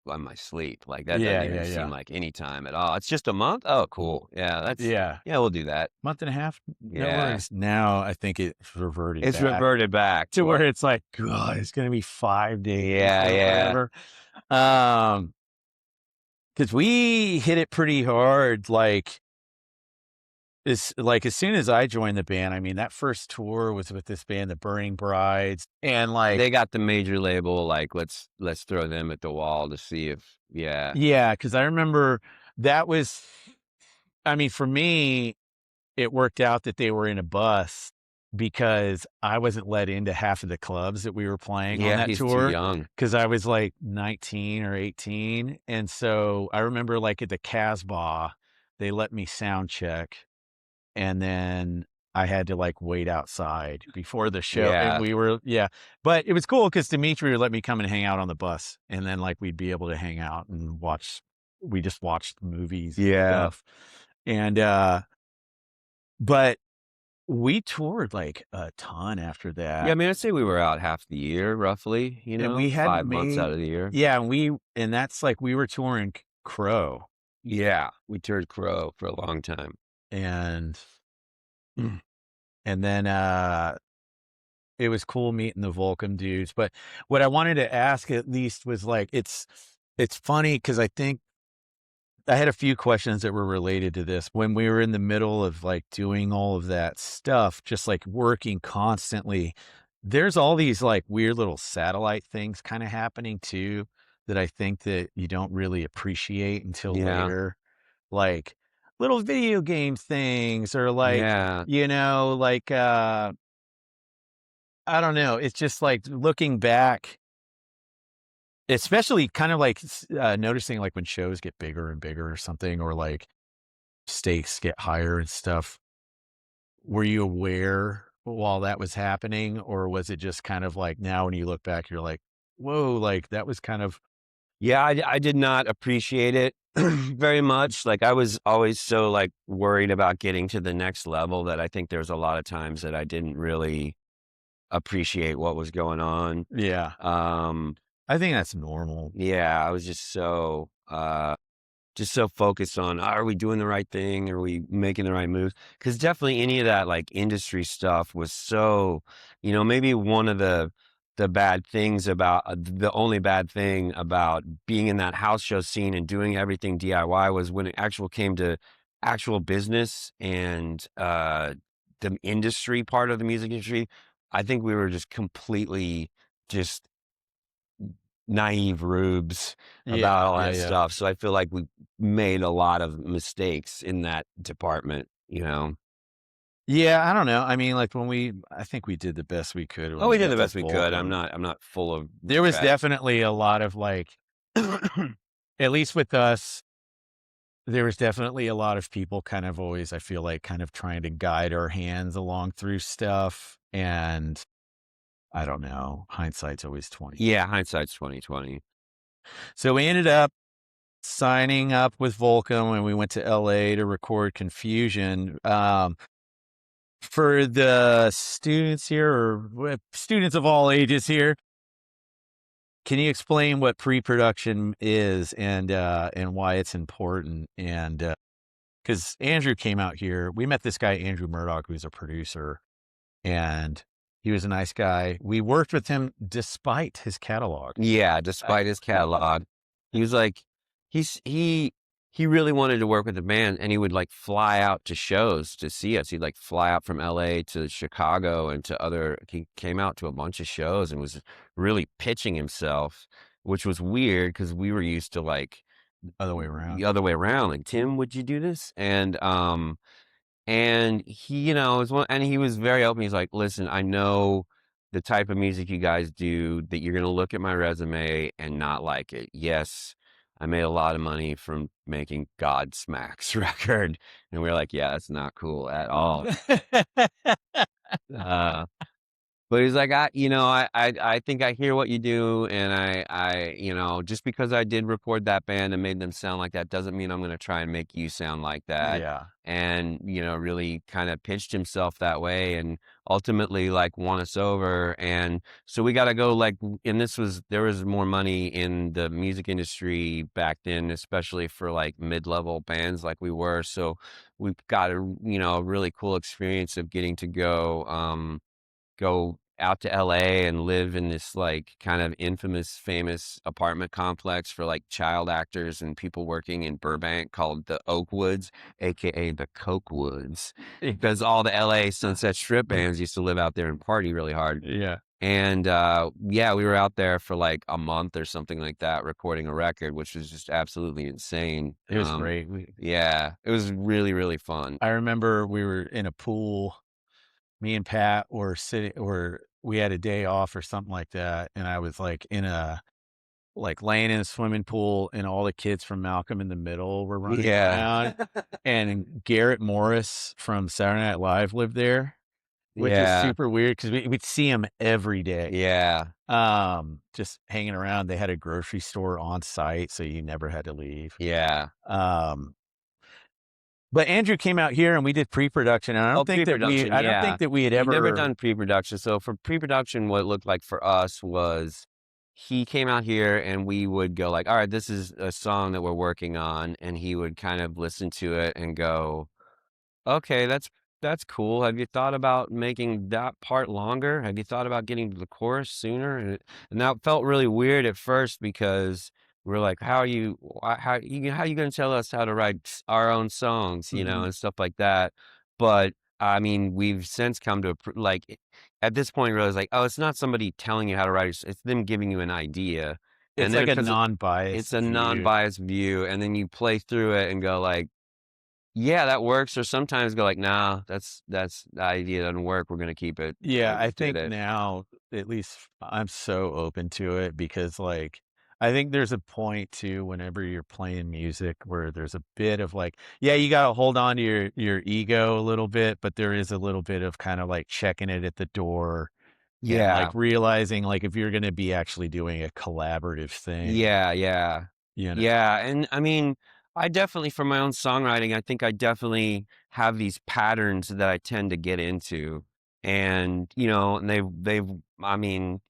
Speaker 2: on my sleep. Like that doesn't
Speaker 1: Yeah,
Speaker 2: even
Speaker 1: yeah,
Speaker 2: seem
Speaker 1: yeah.
Speaker 2: like any time at all. It's just a month. Oh, cool. Yeah,
Speaker 1: Yeah.
Speaker 2: we'll do that.
Speaker 1: Month and a half, no
Speaker 2: Yeah.
Speaker 1: worries. Now I think it's reverted
Speaker 2: It's
Speaker 1: back
Speaker 2: reverted back
Speaker 1: to where it's like, God, it's gonna be 5 days
Speaker 2: Yeah,
Speaker 1: or
Speaker 2: yeah.
Speaker 1: whatever. Because we hit it pretty hard, as soon as I joined the band. I mean, that first tour was with this band, the Burning Brides, and like,
Speaker 2: They got the major label, like, let's throw them at the wall to see if yeah.
Speaker 1: yeah, because I remember that was, I mean, for me, it worked out that they were in a bus because I wasn't let into half of the clubs that we were playing on
Speaker 2: Yeah,
Speaker 1: that
Speaker 2: he's too
Speaker 1: tour
Speaker 2: young.
Speaker 1: because I was like 19 or 18. And so I remember like at the Casbah, they let me sound check, and then I had to like wait outside before the show. And
Speaker 2: Yeah.
Speaker 1: we were, yeah, but it was cool because Dimitri would let me come and hang out on the bus, and then like we'd be able to hang out and we just watched movies and
Speaker 2: Yeah.
Speaker 1: stuff. And, but we toured like a ton after that.
Speaker 2: Yeah, I mean, I'd say we were out half the year roughly,
Speaker 1: And we hadn't
Speaker 2: 5 months out of the year.
Speaker 1: yeah, and that's like we were touring Crow,
Speaker 2: Yeah, we toured Crow for a long time.
Speaker 1: and and then it was cool meeting the Vulcan dudes. But what I wanted to ask at least was like, it's funny because I think I had a few questions that were related to this when we were in the middle of like doing all of that stuff, just like working constantly. There's all these like weird little satellite things kind of happening too that I think that you don't really appreciate until
Speaker 2: Yeah.
Speaker 1: later. Like little video game things, or like,
Speaker 2: Yeah.
Speaker 1: like I don't know. It's just like looking back, especially kind of like noticing like when shows get bigger and bigger or something, or like stakes get higher and stuff. Were you aware while that was happening, or was it just kind of like now when you look back, you're like, whoa, like that was kind of,
Speaker 2: Yeah, I did not appreciate it very much. Like, I was always so, like, worried about getting to the next level that I think there's a lot of times that I didn't really appreciate what was going on.
Speaker 1: yeah,
Speaker 2: Um,
Speaker 1: I think that's normal.
Speaker 2: yeah, I was just so, just so focused on, are we doing the right thing? Are we making the right moves? Because definitely any of that like industry stuff was so, maybe one of the bad things about the only bad thing about being in that house show scene and doing everything DIY was when it actual came to actual business and the industry part of the music industry. I think we were just completely just naive rubes about
Speaker 1: Yeah,
Speaker 2: all
Speaker 1: yeah,
Speaker 2: that
Speaker 1: yeah.
Speaker 2: stuff. So I feel like we made a lot of mistakes in that department.
Speaker 1: Yeah, I don't know. I mean, like, I think we did the best we could when
Speaker 2: Oh,
Speaker 1: we
Speaker 2: we did the
Speaker 1: got to
Speaker 2: best we could. I'm
Speaker 1: Volcom.
Speaker 2: not I'm not full of
Speaker 1: There was
Speaker 2: regret.
Speaker 1: definitely a lot of, like at least with us, there was definitely a lot of people kind of always, I feel like, kind of trying to guide our hands along through stuff, and I don't know, hindsight's always 20.
Speaker 2: Yeah, hindsight's 2020.
Speaker 1: So we ended up signing up with Volcom, and we went to LA to record Confusion. For the students here, or students of all ages here, can you explain what pre-production is and why it's important? And because Andrew came out here, we met this guy Andrew Murdoch, who's a producer, and he was a nice guy. We worked with him despite his catalog.
Speaker 2: Yeah,
Speaker 1: I,
Speaker 2: despite his catalog, he was like, he's he really wanted to work with the band, and he would like fly out to shows to see us. He'd like fly out from LA to Chicago and to other. He came out to a bunch of shows and was really pitching himself, which was weird because we were used to like
Speaker 1: other way around.
Speaker 2: the other way around. Like, Tim, would you do this? And he, was one, and he was very open. He's like, listen, I know the type of music you guys do, that you're going to look at my resume and not like it. Yes, I made a lot of money from making Godsmack's record. And we were like, yeah, that's not cool at all. Uh, but he's like, I think I hear what you do, and just because I did record that band and made them sound like that doesn't mean I'm going to try and make you sound like that.
Speaker 1: Yeah.
Speaker 2: And really kind of pitched himself that way, and ultimately like won us over. And so we got to go like, and there was more money in the music industry back then, especially for like mid-level bands like we were. So we got a really cool experience of getting to go out to LA and live in this like kind of infamous, famous apartment complex for like child actors and people working in Burbank called the Oakwoods, aka the Coke Woods, because all the LA Sunset Strip bands used to live out there and party really hard.
Speaker 1: Yeah.
Speaker 2: And yeah, we were out there for like a month or something like that, recording a record, which was just absolutely insane.
Speaker 1: It was great.
Speaker 2: Yeah, it was really, really fun.
Speaker 1: I remember we were in a pool. Me and Pat were sitting, or we had a day off or something like that, and I was like laying in a swimming pool, and all the kids from Malcolm in the Middle were running
Speaker 2: Yeah.
Speaker 1: around, and Garrett Morris from Saturday Night Live lived there, which is
Speaker 2: Yeah.
Speaker 1: super weird because we'd see him every day.
Speaker 2: Yeah.
Speaker 1: Just hanging around. They had a grocery store on site, so you never had to leave.
Speaker 2: Yeah.
Speaker 1: Um, but Andrew came out here and we did pre-production, and
Speaker 2: Oh, pre-production,
Speaker 1: I don't think
Speaker 2: yeah.
Speaker 1: that we had
Speaker 2: We've never
Speaker 1: ever.
Speaker 2: done pre-production. So for pre-production, what it looked like for us was he came out here and we would go like, all right, this is a song that we're working on. And he would kind of listen to it and go, okay, that's cool. Have you thought about making that part longer? Have you thought about getting to the chorus sooner? And that felt really weird at first because we're like, how are you going to tell us how to write our own songs,
Speaker 1: Mhm.
Speaker 2: and stuff like that. But I mean, we've since come to at this point, realize like, oh, it's not somebody telling you how to write. It's them giving you an idea, and
Speaker 1: It's
Speaker 2: then
Speaker 1: like a
Speaker 2: because it's
Speaker 1: non-biased
Speaker 2: a
Speaker 1: view.
Speaker 2: non-biased view, and then you play through it and go like, yeah, that works. Or sometimes go like, nah, that's the idea doesn't work. We're gonna keep it the
Speaker 1: Yeah,
Speaker 2: way we
Speaker 1: I
Speaker 2: did
Speaker 1: think
Speaker 2: it.
Speaker 1: now, at least I'm so open to it because, like, I think there's a point too whenever you're playing music where there's a bit of like, yeah, you gotta hold on to your ego a little bit, but there is a little bit of kind of like checking it at the door and
Speaker 2: Yeah,
Speaker 1: like realizing like if you're gonna be actually doing a collaborative thing,
Speaker 2: yeah, yeah,
Speaker 1: you know.
Speaker 2: yeah. And I mean, I definitely, for my own songwriting, I think I definitely have these patterns that I tend to get into, and and I mean,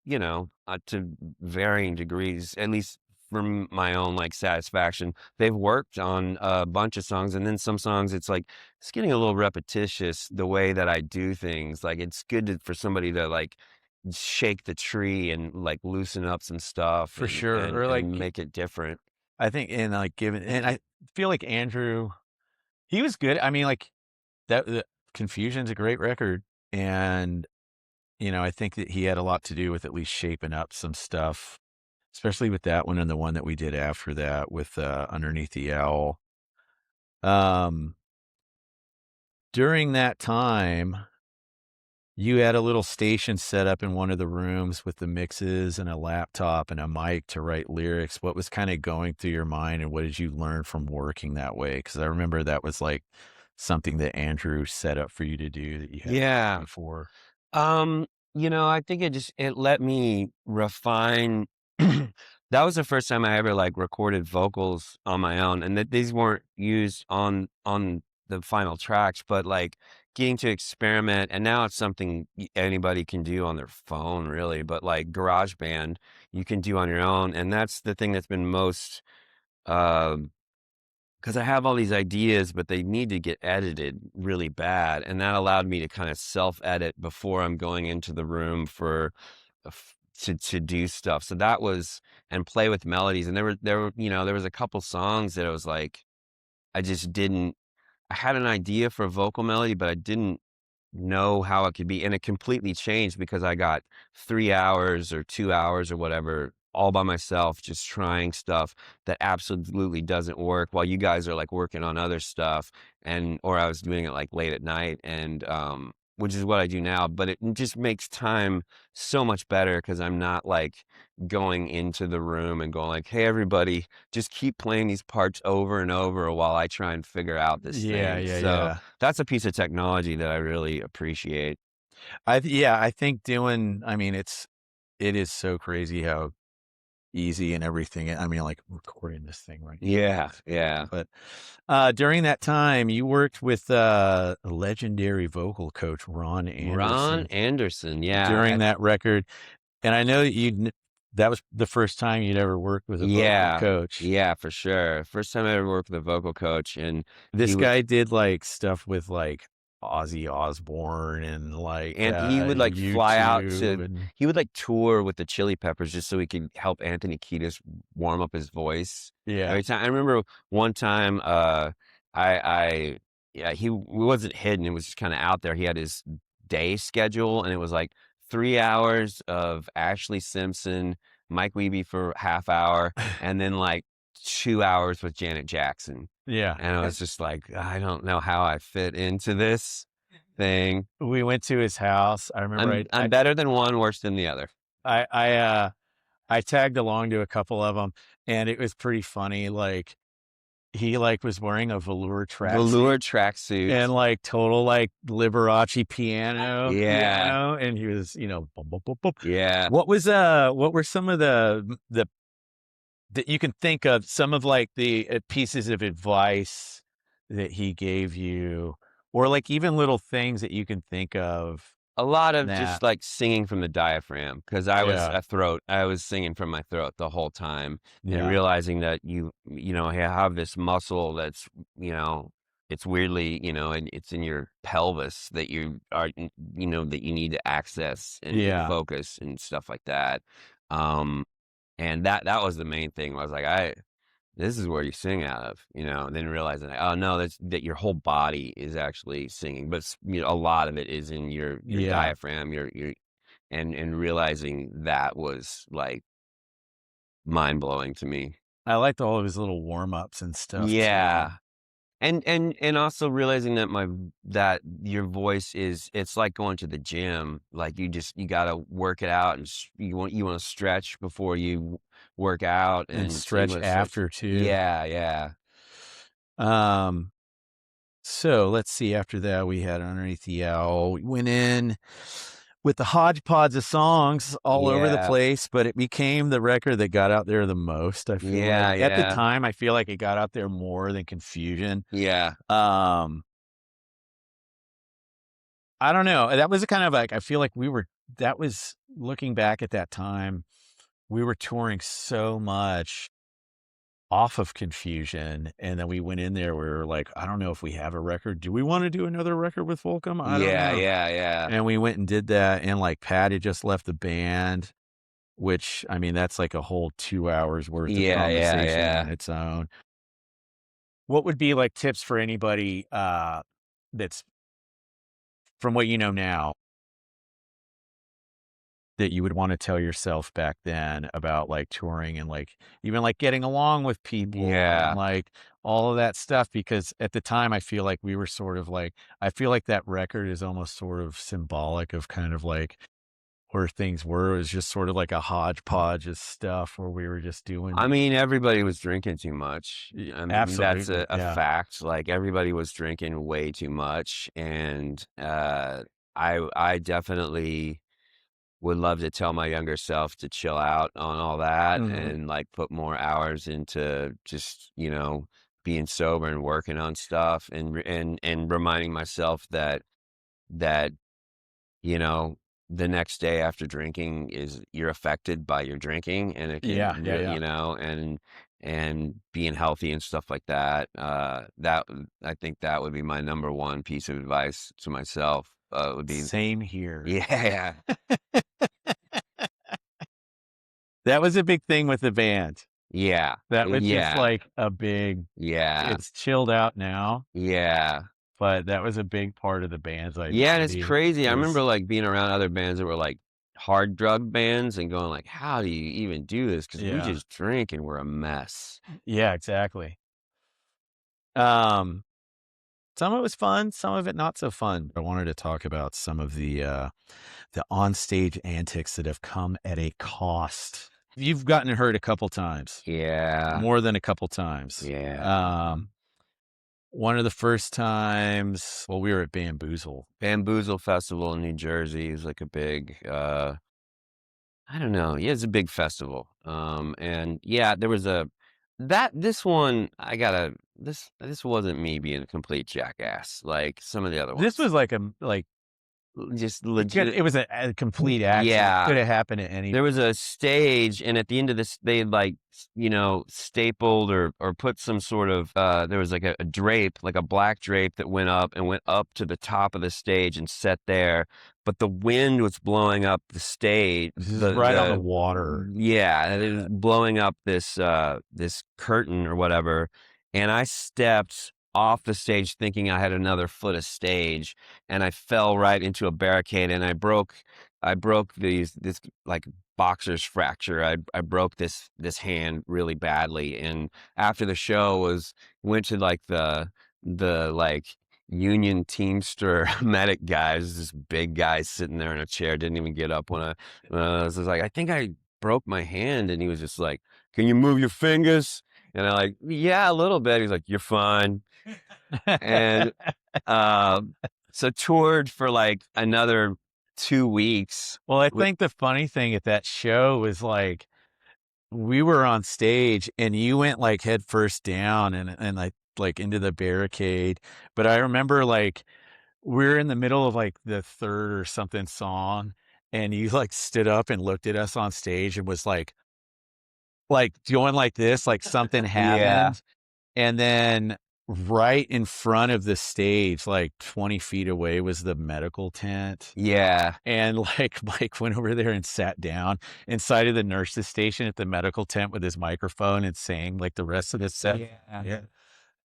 Speaker 2: to varying degrees, at least for my own like satisfaction. They've worked on a bunch of songs, and then some songs it's like it's getting a little repetitious the way that I do things. Like it's good for somebody to like shake the tree and like loosen up some stuff
Speaker 1: for
Speaker 2: and
Speaker 1: sure. Or like,
Speaker 2: make it different.
Speaker 1: I think, and like given, and I feel like Andrew, he was good. I mean, like that, the Confusion's a great record, and I think that he had a lot to do with at least shaping up some stuff, especially with that one and the one that we did after that with Underneath the Owl. Um, during that time, you had a little station set up in one of the rooms with the mixes and a laptop and a mic to write lyrics. What was kind of going through your mind, and what did you learn from working that way? Because I remember that was like something that Andrew set up for you to do that you hadn't done
Speaker 2: Yeah.
Speaker 1: before.
Speaker 2: I think it let me refine. That was the first time I ever like recorded vocals on my own, and that these weren't used on the final tracks, but like getting to experiment. And now it's something anybody can do on their phone, really. But like GarageBand, you can do on your own, and that's the thing that's been most. Because I have all these ideas, but they need to get edited really bad, and that allowed me to kind of self-edit before I'm going into the room for to do stuff. So that was and play with melodies, and there was a couple songs that I was like, I just didn't. I had an idea for a vocal melody, but I didn't know how it could be, and it completely changed because I got 3 hours or 2 hours or whatever all by myself just trying stuff that absolutely doesn't work while you guys are, like, working on other stuff, and or I was doing it, like, late at night and, which is what I do now, but it just makes time so much better because 'cause I'm not, like, going into the room and going like, "Hey, everybody, just keep playing these parts over and over while I try and figure out this
Speaker 1: Yeah,
Speaker 2: thing."
Speaker 1: yeah,
Speaker 2: So
Speaker 1: yeah.
Speaker 2: that's a piece of technology that I really appreciate.
Speaker 1: Yeah, I think doing, I mean, it is so crazy how easy and everything. I mean, like recording this thing right now.
Speaker 2: Yeah, yeah.
Speaker 1: But during that time, you worked with a legendary vocal coach, Ron
Speaker 2: Ron
Speaker 1: Anderson,
Speaker 2: Anderson,
Speaker 1: during
Speaker 2: yeah,
Speaker 1: that record. And I know that that was the first time you'd ever worked with a vocal
Speaker 2: yeah,
Speaker 1: coach.
Speaker 2: yeah, for sure. First time I ever worked with a vocal coach, and he
Speaker 1: This
Speaker 2: would
Speaker 1: guy did like stuff with like Ozzy Osbourne and like
Speaker 2: and he would, like, fly out
Speaker 1: YouTube
Speaker 2: to
Speaker 1: and
Speaker 2: he would, like, tour with the Chili Peppers just so he could help Anthony Kiedis warm up his voice.
Speaker 1: yeah.
Speaker 2: Every time I remember one time, I yeah, he wasn't hidden, it was just kinda out there. He had his day schedule, and it was, like, 3 hours of Ashley Simpson, Mike Wiebe for half hour, and then, like, 2 hours with Janet Jackson.
Speaker 1: Yeah.
Speaker 2: And I was just like, "I don't know how I fit into this thing."
Speaker 1: We went to his house. I remember
Speaker 2: I'm better than one, worse than the other.
Speaker 1: I I, uh, I tagged along to a couple of them, and it was pretty funny, like, he, like, was wearing a velour tracksuit
Speaker 2: Velour tracksuit.
Speaker 1: and, like, total, like, Liberace
Speaker 2: Yeah,
Speaker 1: piano, and he was, bum, bum, bum, bum.
Speaker 2: yeah.
Speaker 1: What were some of the that you can think of, some of, like, the, pieces of advice that he gave you, or, like, even little things that you can think of
Speaker 2: A lot of just,
Speaker 1: that
Speaker 2: like, singing from the diaphragm because I was
Speaker 1: yeah,
Speaker 2: a throat. I was singing from my throat the whole time and
Speaker 1: yeah,
Speaker 2: realizing that have this muscle that's, it's weirdly, and it's in your pelvis that that you need to access and
Speaker 1: yeah.
Speaker 2: focus and stuff like that. Um, and that was the main thing. I was like, this is where you sing out of, and then realizing, like, oh no, that your whole body is actually singing, but a lot of it is in your
Speaker 1: Yeah.
Speaker 2: diaphragm, your and realizing that was like mind blowing to me.
Speaker 1: I liked all of his little warm-ups and stuff too.
Speaker 2: Yeah. And also realizing that that your voice is it's like going to the gym. Like you got to work it out and you want to stretch before you work out
Speaker 1: And
Speaker 2: and so you
Speaker 1: stretch
Speaker 2: want to stretch.
Speaker 1: after too.
Speaker 2: Yeah, yeah.
Speaker 1: Um, so let's see, after that, we had Underneath the Owl. We went in with the hodgepodge of songs all over the
Speaker 2: Yeah.
Speaker 1: place, but it became the record that got out there the most, I feel like.
Speaker 2: Yeah,
Speaker 1: At the
Speaker 2: yeah.
Speaker 1: time, I feel like it got out there more than Confusion.
Speaker 2: Yeah.
Speaker 1: Um, I don't know. That was kind of like, I feel like that was looking back at that time, we were touring so much. off of Confusion, and then we went in there, we were like, "I don't know if we have a record. Do we wanna do another record with Volcom? I don't
Speaker 2: Yeah,
Speaker 1: know."
Speaker 2: yeah, yeah.
Speaker 1: And we went and did that, and, like, Pat had just left the band, which, I mean, that's like a whole 2 hours worth of
Speaker 2: Yeah, yeah,
Speaker 1: conversation
Speaker 2: yeah.
Speaker 1: on its own. What would be, like, tips for anybody, that's from what you know now, that you would wanna tell yourself back then about, like, touring and, like, even, like, getting along with people and,
Speaker 2: Yeah.
Speaker 1: like, all of that stuff? Because at the time, I feel like we were sort of like I feel like that record is almost sort of symbolic of kind of, like, where things were. It was just sort of like a hodgepodge of stuff where we were just doing
Speaker 2: I mean, everybody was drinking too much. I mean, that's
Speaker 1: absolutely,
Speaker 2: a
Speaker 1: yeah.
Speaker 2: fact. Like everybody was drinking way too much, and I definitely would love to tell my younger self to chill out on all that
Speaker 1: Mhm.
Speaker 2: and like put more hours into just being sober and working on stuff and reminding myself that you know, the next day after drinking is you're affected by your drinking and it can
Speaker 1: Yeah, yeah, yeah.
Speaker 2: and being healthy and stuff like that. I think that would be my number one piece of advice to myself. Would be
Speaker 1: Same here.
Speaker 2: yeah,
Speaker 1: That was a big thing with the band.
Speaker 2: yeah,
Speaker 1: That was just
Speaker 2: yeah,
Speaker 1: like a big
Speaker 2: yeah,
Speaker 1: it's chilled out now,
Speaker 2: yeah.
Speaker 1: but that was a big part of the band's
Speaker 2: Yeah, and it's
Speaker 1: identity
Speaker 2: crazy. I remember
Speaker 1: was
Speaker 2: like being around other bands that were like hard drug bands and going like, how do you even do this? Because we
Speaker 1: yeah.
Speaker 2: just drink and we're a mess.
Speaker 1: Yeah, exactly. Um, some of it was fun, some of it not so fun. I wanted to talk about some of the onstage antics that have come at a cost. You've gotten hurt a couple times,
Speaker 2: Yeah.
Speaker 1: more than a couple times.
Speaker 2: Yeah.
Speaker 1: Um, one of the first times, well, we were at Bamboozle.
Speaker 2: Bamboozle Festival in New Jersey is like a big, I don't know. Yeah, it's a big festival. And yeah, there was this one, this wasn't me being a complete jackass like some of the other
Speaker 1: This
Speaker 2: ones.
Speaker 1: was like a like
Speaker 2: Just
Speaker 1: it
Speaker 2: legit.
Speaker 1: was a complete accident.
Speaker 2: Yeah.
Speaker 1: Could have happened at any
Speaker 2: There was a stage, and at the end of this, they had, like, stapled or put some sort of, there was, like, a drape, like a black drape that went up to the top of the stage and set there, but the wind was blowing up the stage
Speaker 1: this is right on the
Speaker 2: the
Speaker 1: water.
Speaker 2: yeah, it was blowing up this curtain or whatever, and I stepped off the stage thinking I had another foot of stage, and I fell right into a barricade, and I broke this like boxer's fracture. I broke this hand really badly, and after the show went to like the like union teamster medic guys. This big guy sitting there in a chair didn't even get up when I was just like, I think I broke my hand, and he was just like, "Can you move your fingers?" And I'm like, "Yeah, a little bit." He's like, "You're fine." And um, so toured for like another 2 weeks.
Speaker 1: Well, I think the funny thing at that show was, like, we were on stage and you went, like, head first down and, like, into the barricade, but I remember, like, we're in the middle of, like, the 3rd or something song, and you, like, stood up and looked at us on stage and was like, going like this, like something
Speaker 2: Yeah,
Speaker 1: happened, and then right in front of the stage, like 20 feet away was the medical tent.
Speaker 2: yeah,
Speaker 1: And, like, Mike went over there and sat down inside of the nurse's station at the medical tent with his microphone and sang, like, the rest of the set. Yeah.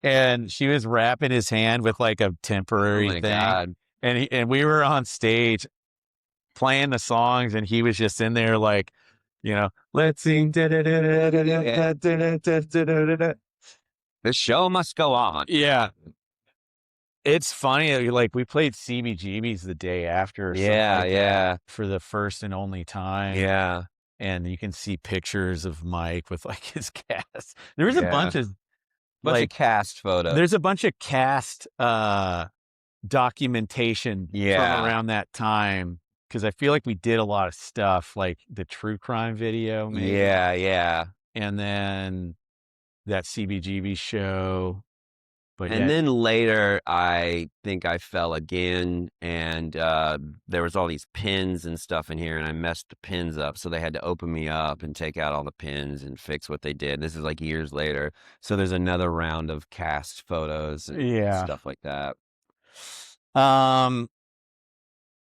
Speaker 1: And she was wrapping his hand with, like, a
Speaker 2: oh
Speaker 1: temporary
Speaker 2: my
Speaker 1: thing,
Speaker 2: god.
Speaker 1: and we were on stage playing the songs, and he was just in there, like, "Let's sing da da da da da
Speaker 2: Yeah.
Speaker 1: da da da da da da da."
Speaker 2: The show must go on.
Speaker 1: Yeah. It's funny, like, we played CBGB's the day after or something
Speaker 2: Yeah,
Speaker 1: like that
Speaker 2: yeah,
Speaker 1: for the first and only time.
Speaker 2: yeah,
Speaker 1: And you can see pictures of Mike with, like, his cast. There's a
Speaker 2: yeah.
Speaker 1: bunch of,
Speaker 2: Bunch of
Speaker 1: like
Speaker 2: cast photos.
Speaker 1: there's a bunch of cast, documentation from
Speaker 2: Yeah,
Speaker 1: around that time because I feel like we did a lot of stuff, like the true crime video maybe,
Speaker 2: yeah, yeah.
Speaker 1: and then that CBGB show. But
Speaker 2: And
Speaker 1: yeah,
Speaker 2: then later, I think I fell again, and there was all these pins and stuff in here, and I messed the pins up, so they had to open me up and take out all the pins and fix what they did. This is like years later, so there's another round of cast photos and
Speaker 1: yeah.
Speaker 2: stuff like that.
Speaker 1: Um,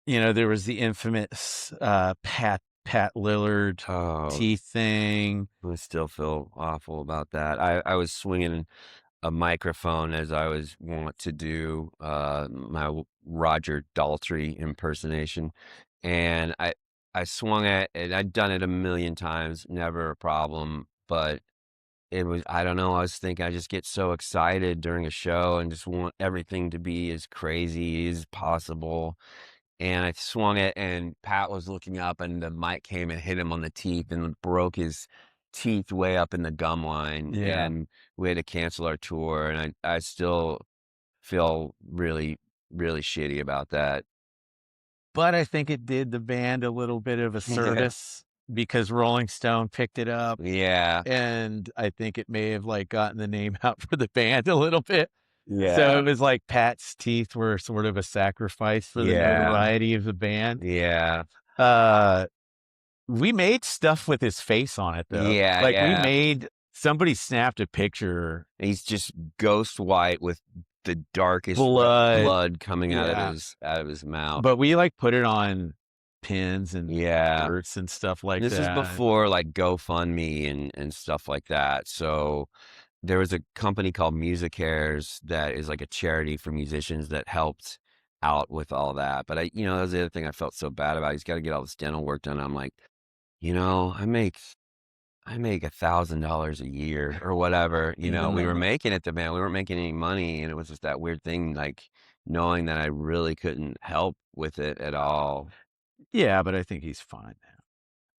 Speaker 1: there was the infamous Pat Lillard
Speaker 2: Oh,
Speaker 1: teeth thing.
Speaker 2: I still feel awful about that. I was swinging a microphone as I was wont to do my Roger Daltrey impersonation, and I swung it, and I'd done it a million times, never a problem. But it was, I don't know. I was thinking I just get so excited during a show and just want everything to be as crazy as possible. And I swung it, and Pat was looking up, and the mic came and hit him on the teeth and broke his teeth way up in the gum line,
Speaker 1: Yeah.
Speaker 2: and we had to cancel our tour, and I still feel really, really shitty about that.
Speaker 1: But I think it did the band a little bit of a
Speaker 2: Yeah.
Speaker 1: service because Rolling Stone picked it up,
Speaker 2: Yeah.
Speaker 1: and I think it may have, like, gotten the name out for the band a little bit. So
Speaker 2: Yeah.
Speaker 1: it was like Pat's teeth were sort of a sacrifice for the
Speaker 2: Yeah.
Speaker 1: notoriety of the band.
Speaker 2: Yeah.
Speaker 1: Uh, we made stuff with his face on it, though.
Speaker 2: Yeah,
Speaker 1: Like,
Speaker 2: yeah.
Speaker 1: somebody snapped a picture.
Speaker 2: He's just ghost white with the darkest red
Speaker 1: Blood.
Speaker 2: blood coming
Speaker 1: Yeah.
Speaker 2: out of his mouth.
Speaker 1: But we, like, put it on pins and
Speaker 2: Yeah.
Speaker 1: shirts and stuff like
Speaker 2: This is
Speaker 1: that.
Speaker 2: before, like, GoFundMe and stuff like that, so there was a company called MusiCares that is, like, a charity for musicians that helped out with all that. But that was the other thing I felt so bad about. He's gotta get all this dental work done. I'm like, I make $1,000 a year or whatever. We were making it, the band. We weren't making any money, and it was just that weird thing, like, knowing that I really couldn't help with it at all.
Speaker 1: Yeah, but I think he's fine now.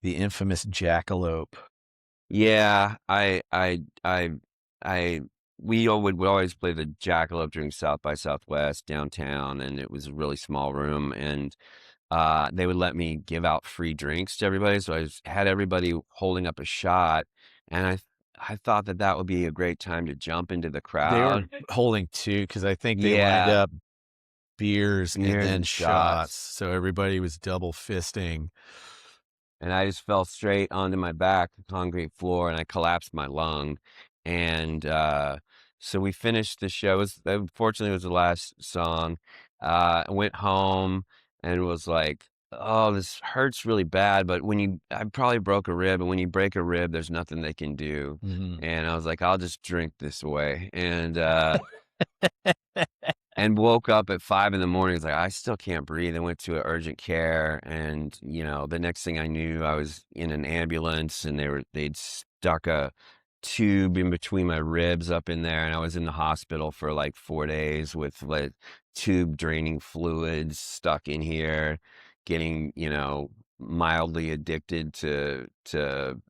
Speaker 1: The infamous jackalope.
Speaker 2: Yeah, I we always play the Jackalope during South by Southwest downtown, and it was a really small room, and they would let me give out free drinks to everybody, so had everybody holding up a shot, and I thought that that would be a great time to jump into the
Speaker 1: They were
Speaker 2: crowd.
Speaker 1: holding 2 because I think they lined
Speaker 2: Yeah,
Speaker 1: up beers and
Speaker 2: beers
Speaker 1: then
Speaker 2: and
Speaker 1: shots,
Speaker 2: shots.
Speaker 1: so everybody was double fisting.
Speaker 2: And I just fell straight onto my back, the concrete floor, and I collapsed my lung. And so we finished the show. Unfortunately, it was the last song. I went home and was like, "Oh, this hurts really bad." But I probably broke a rib, and when you break a rib, there's nothing they can do.
Speaker 1: Mhm.
Speaker 2: And I was like, "I'll just drink this away." And woke up at 5 in the morning. It's like, I still can't breathe. I went to a urgent care, and, the next thing I knew, I was in an ambulance, and they'd stuck a tube in between my ribs up in there, and I was in the hospital for, like, 4 days with, like, tube draining fluids stuck in here, getting, mildly addicted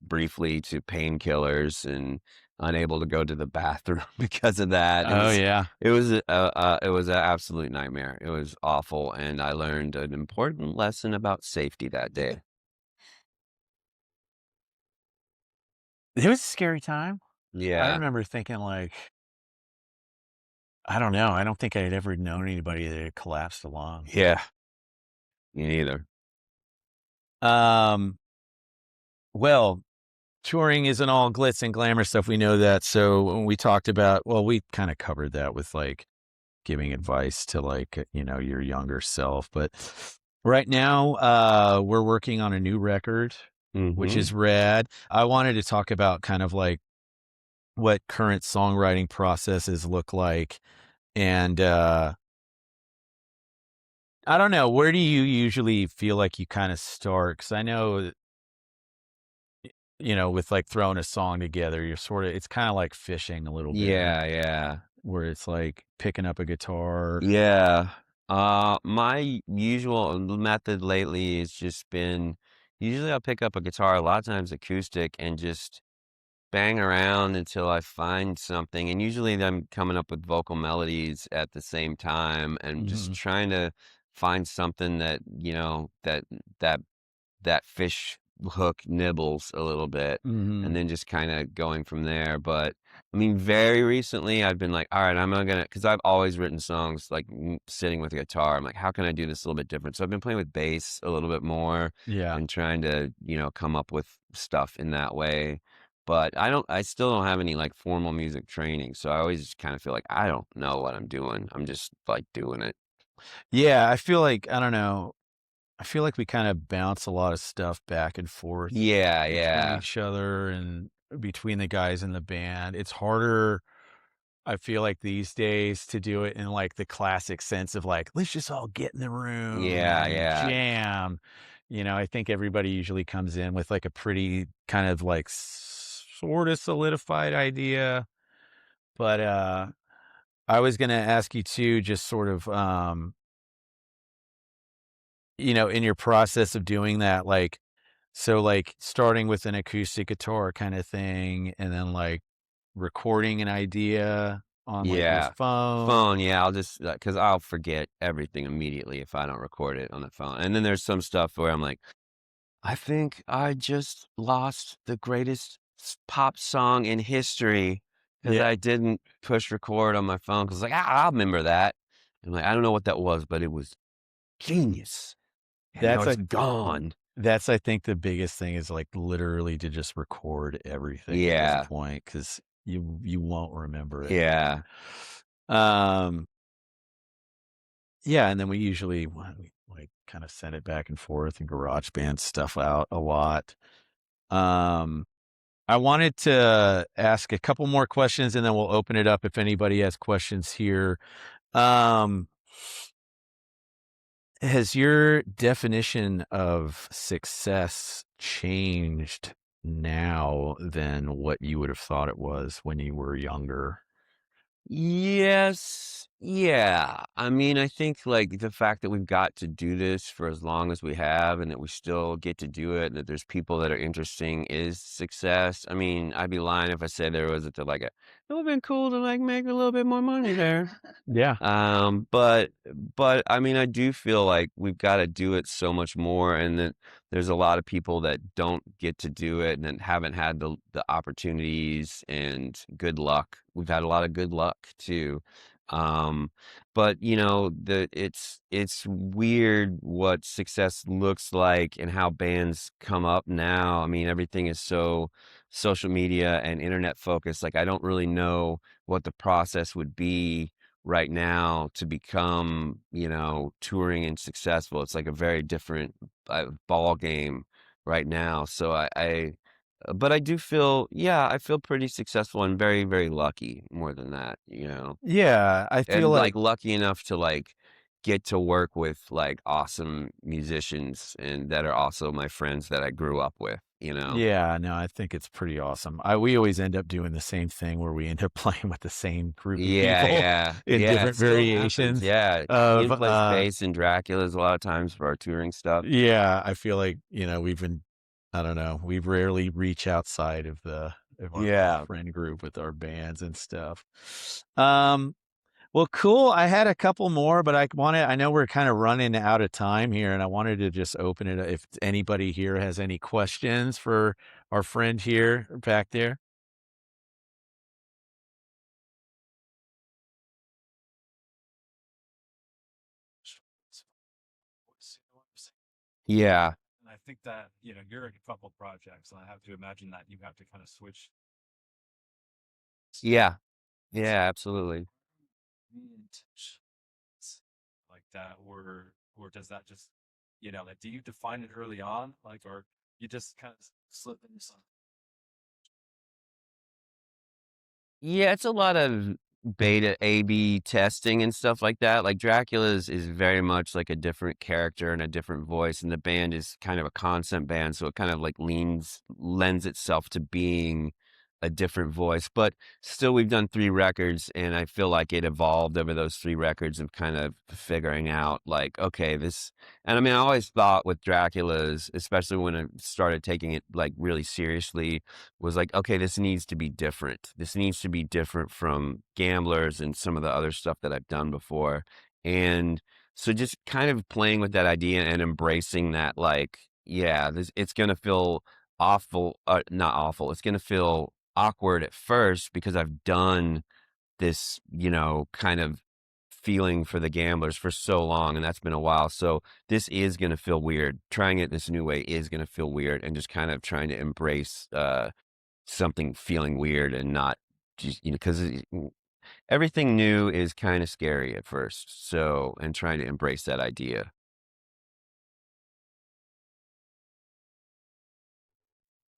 Speaker 2: briefly to painkillers and unable to go to the bathroom because of that. It
Speaker 1: Oh,
Speaker 2: was
Speaker 1: yeah.
Speaker 2: it was it was an absolute nightmare. It was awful, and I learned an important lesson about safety that day.
Speaker 1: It was a scary time. I
Speaker 2: Yeah.
Speaker 1: remember thinking, like, I don't know, I don't think I had ever known anybody that had collapsed a lung.
Speaker 2: Yeah. Me neither.
Speaker 1: Um, well, touring isn't all glitz and glamour stuff, we know that, so when we talked about we kinda covered that with, like, giving advice to, like, your younger self, but right now, we're working on a new record, which
Speaker 2: Mhm.
Speaker 1: is rad. I wanted to talk about kind of, like, what current songwriting processes look like, and, I don't know, where do you usually feel like you kinda start? Because I know, with, like, throwing a song together, it's kinda like fishing a little bit,
Speaker 2: Yeah, yeah.
Speaker 1: where it's like picking up a guitar.
Speaker 2: Yeah. My usual method lately has just been usually I'll pick up a guitar, a lot of times acoustic, and just bang around until I find something, and usually I'm coming up with vocal melodies at the same time and just
Speaker 1: Mhm.
Speaker 2: trying to find something that, that that fish hook nibbles a little bit,
Speaker 1: Mhm.
Speaker 2: and then just kind of going from there. But I mean, very recently, I've been like, all right, I'm not gonna, because I've always written songs like sitting with a guitar. I'm like, how can I do this a little bit different? So I've been playing with bass a little bit more
Speaker 1: Yeah.
Speaker 2: and trying to, come up with stuff in that way. But I still don't have any like formal music training. So I always just kind of feel like I don't know what I'm doing. I'm just like doing it.
Speaker 1: Yeah, I feel like I don't know. I feel like we kind of bounce a lot of stuff back and forth
Speaker 2: Yeah,
Speaker 1: between
Speaker 2: yeah.
Speaker 1: each other and between the guys in the band. It's harder, I feel like these days to do it in like the classic sense of like, let's just all get in the room
Speaker 2: Yeah,
Speaker 1: and
Speaker 2: yeah.
Speaker 1: jam. I think everybody usually comes in with like a pretty kind of like sort of solidified idea. But I was gonna ask you too, just sort of in your process of doing that, like, so, like, starting with an acoustic guitar kinda thing, and then, like, recording an idea on, like, your
Speaker 2: Yeah.
Speaker 1: phone.
Speaker 2: Phone, yeah, I'll just because I'll forget everything immediately if I don't record it on the phone. And then there's some stuff where I'm like, I think I just lost the greatest pop song in history because
Speaker 1: Yeah,
Speaker 2: I didn't push record on my phone. Because like, I'll remember that. And like, I don't know what that was, but it was genius. And now
Speaker 1: that's
Speaker 2: it's
Speaker 1: a
Speaker 2: gone.
Speaker 1: that's, I think, the biggest thing is, like, literally to just record everything at this
Speaker 2: Yeah.
Speaker 1: point because you won't remember it.
Speaker 2: Yeah.
Speaker 1: Um, yeah, and then we usually like, kinda send it back and forth and GarageBand stuff out a lot. Um I wanted to ask a couple more questions and then we'll open it up if anybody has questions here. Um, has your definition of success changed now than what you would have thought it was when you were younger?
Speaker 2: Yes. Yeah. I mean, I think like the fact that we've got to do this for as long as we have and that we still get to do it, and that there's people that are interesting is success. I mean, I'd be lying if I said there wasn't like it would have been cool to like make a little bit more money there.
Speaker 1: Yeah.
Speaker 2: But I mean, I do feel like we've got to do it so much more, and that there's a lot of people that don't get to do it and that haven't had the opportunities and good luck. We've had a lot of good luck too. Um, but it's weird what success looks like and how bands come up now. I mean, everything is so social media and internet focused. Like, I don't really know what the process would be right now to become, touring and successful. It's like a very different ball game right now. So but I do feel, yeah, I feel pretty successful and very, very lucky more than that.
Speaker 1: Yeah. I feel
Speaker 2: And like
Speaker 1: like,
Speaker 2: lucky enough to like get to work with like awesome musicians and that are also my friends that I grew up with.
Speaker 1: yeah, no, I think it's pretty awesome. We always end up doing the same thing where we end up playing with the same group of
Speaker 2: Yeah,
Speaker 1: people
Speaker 2: yeah,
Speaker 1: in
Speaker 2: yeah, it
Speaker 1: different
Speaker 2: still happens,
Speaker 1: variations
Speaker 2: yeah.
Speaker 1: of,
Speaker 2: Ian plays bass in Drakulas a lot of times for our touring stuff.
Speaker 1: yeah, I feel like, we've been I don't know, we rarely reach outside of our little
Speaker 2: Yeah.
Speaker 1: friend group with our bands and stuff. Um, well, cool. I had a couple more, but I know we're kind of running out of time here, and I wanted to just open it if anybody here has any questions for our friend here back there.
Speaker 2: Yeah.
Speaker 3: And I think that, you're in a couple projects, and I have to imagine that you have to kind of switch
Speaker 2: Yeah. Yeah, absolutely.
Speaker 3: like that, or does that just, like, do you define it early on, like, or you just kind of slip into something?
Speaker 2: Yeah, it's a lot of beta A/B testing and stuff like that. Like Dracula's is very much like a different character and a different voice, and the band is kind of a concept band, so it kind of like lends itself to being a different voice. But still, we've done 3 records, and I feel like it evolved over those 3 records of kind of figuring out like, okay, this. And I mean, I always thought with Dracula's, especially when I started taking it like really seriously, was like, okay, this needs to be different. This needs to be different from Gamblers and some of the other stuff that I've done before. And so just kind of playing with that idea and embracing that, like, yeah, it's gonna feel awful, not awful. It's gonna feel awkward at first because I've done this, kind of feeling for the Gamblers for so long, and that's been a while. So this is gonna feel weird. Trying it this new way is gonna feel weird, and just kind of trying to embrace something feeling weird and not just, because everything new is kind of scary at first. So, and trying to embrace that idea.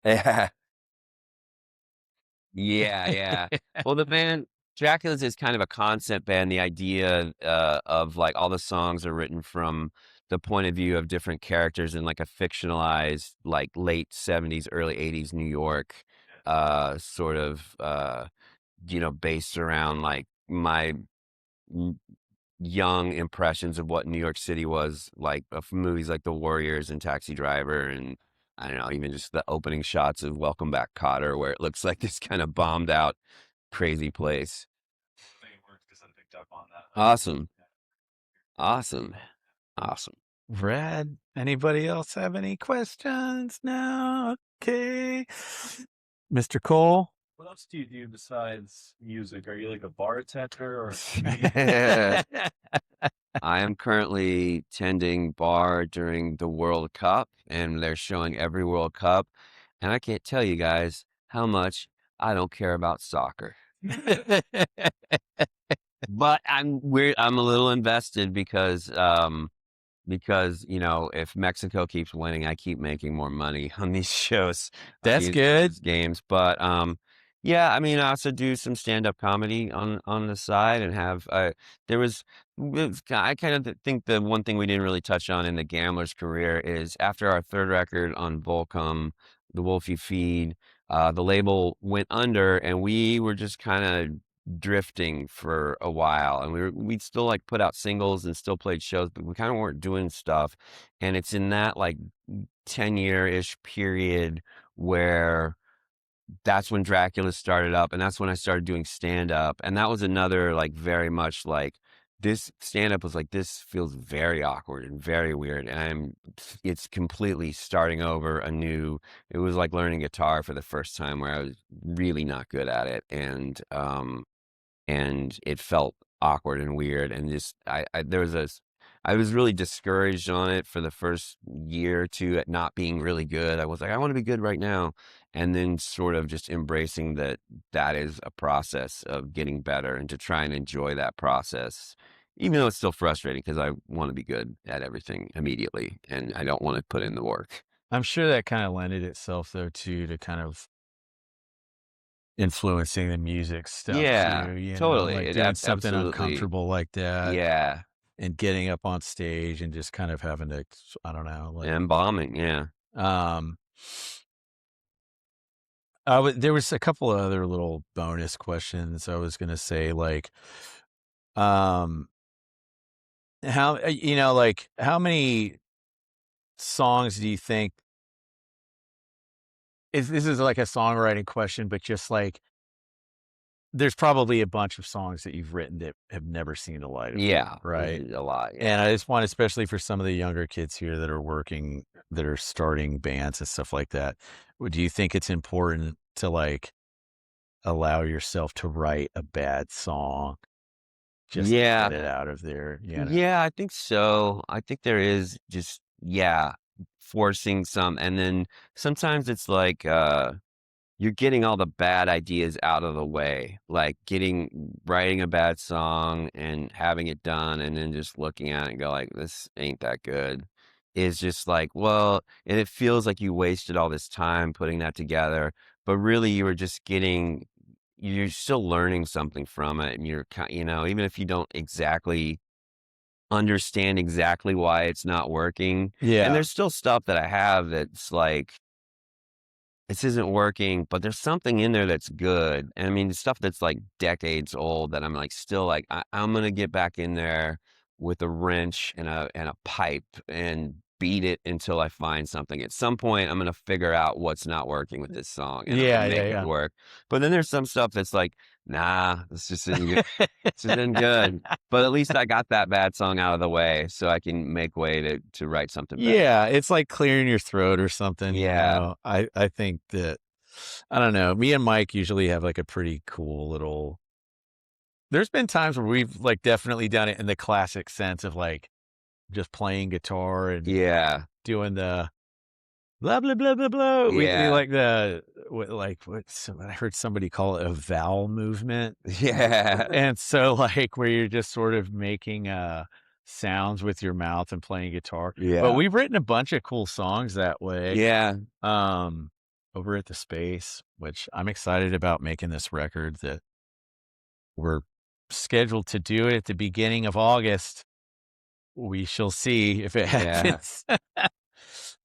Speaker 2: Yeah. Yeah, yeah. Well, the band Drakulas is kind of a concept band. The idea of like all the songs are written from the point of view of different characters in like a fictionalized, like late 70s, early 80s New York, sort of, based around like my m- young impressions of what New York City was like of movies like The Warriors and Taxi Driver and I don't know, even just the opening shots of Welcome Back, Kotter, where it looks like this kind of bombed out crazy place.
Speaker 3: I think it works because I picked up on that.
Speaker 2: Awesome. Awesome. Awesome.
Speaker 1: Rad. Anybody else have any questions? No. Okay. Mr. Cole.
Speaker 3: What else do you do besides music? Are you like a bartender or?
Speaker 2: I am currently tending bar during the World Cup, and they're showing every World Cup. And I can't tell you guys how much I don't care about soccer. But I'm a little invested because if Mexico keeps winning, I keep making more money on these shows,
Speaker 1: That's good.
Speaker 2: these games. But yeah, I mean, I also do some stand-up comedy on the side, and have there was I kind of think the one thing we didn't really touch on in the Gambler's career is after our third record on Volcom, The Wolf You Feed, the label went under, and we were just kind of drifting for a while, and we'd still like put out singles and still played shows, but we kind of weren't doing stuff. And it's in that like 10-year-ish period where that's when Dracula started up, and that's when I started doing stand up. And that was another like very much like this stand up was like, this feels very awkward and very weird. And it's completely starting over anew. It was like learning guitar for the first time where I was really not good at it. And it felt awkward and weird, and just I was really discouraged on it for the first year or two at not being really good. I was like, I want to be good right now, and then sort of just embracing that is a process of getting better, and to try and enjoy that process, even though it's still frustrating because I want to be good at everything immediately and I don't want to put in the work.
Speaker 1: I'm sure that kind of lended itself though too to kind of influencing the music stuff
Speaker 2: Yeah,
Speaker 1: too,
Speaker 2: totally.
Speaker 1: like
Speaker 2: It
Speaker 1: doing something
Speaker 2: absolutely,
Speaker 1: uncomfortable like that
Speaker 2: yeah,
Speaker 1: and getting up on stage and just kind of having to, I don't know, like,
Speaker 2: and bombing, yeah.
Speaker 1: um, there was a couple of other little bonus questions I was going to say, like, um, like how many songs do you think this is like a songwriting question, but just like, there's probably a bunch of songs that you've written that have never seen the light of day,
Speaker 2: Yeah,
Speaker 1: right?
Speaker 2: a lot,
Speaker 1: And
Speaker 2: yeah.
Speaker 1: I just want, especially for some of the younger kids here that are starting bands and stuff like that, do you think it's important to like allow yourself to write a bad song just to
Speaker 2: Yeah,
Speaker 1: get it out of there,
Speaker 2: yeah, I think so. I think there is just, yeah, forcing some, and then sometimes it's like, you're getting all the bad ideas out of the way, like writing a bad song and having it done, and then just looking at it and go like, this ain't that good. Is just like, well, and it feels like you wasted all this time putting that together, but really you were just you're still learning something from it, and even if you don't exactly understand exactly why it's not working, and
Speaker 1: Yeah.
Speaker 2: there's still stuff that I have that's like, this isn't working, but there's something in there that's good. And I mean, stuff that's like decades old that I'm like still like, I'm gonna get back in there with a wrench and a pipe and beat it until I find something. At some point, I'm gonna figure out what's not working with this song, and I'm
Speaker 1: Yeah,
Speaker 2: gonna
Speaker 1: yeah,
Speaker 2: make
Speaker 1: yeah.
Speaker 2: it work. But then there's some stuff that's like, nah, this just isn't good. This isn't good. But at least I got that bad song out of the way, so I can make way to write something better.
Speaker 1: Yeah, it's like clearing your throat or something.
Speaker 2: Yeah.
Speaker 1: You know? I think that, I don't know. Me and Mike usually have like a pretty cool little. There's been times where we've like definitely done it in the classic sense of like just playing guitar and
Speaker 2: Yeah.
Speaker 1: doing the blah blah blah blah blah. We
Speaker 2: Yeah.
Speaker 1: like the I heard somebody call it a vowel movement.
Speaker 2: Yeah.
Speaker 1: And so like where you're just sort of making sounds with your mouth and playing guitar. But
Speaker 2: Yeah.
Speaker 1: we've written a bunch of cool songs that way.
Speaker 2: Yeah.
Speaker 1: Over at the Space, which I'm excited about making this record that we're scheduled to do it at the beginning of August. We shall see if it
Speaker 2: Yeah.
Speaker 1: happens.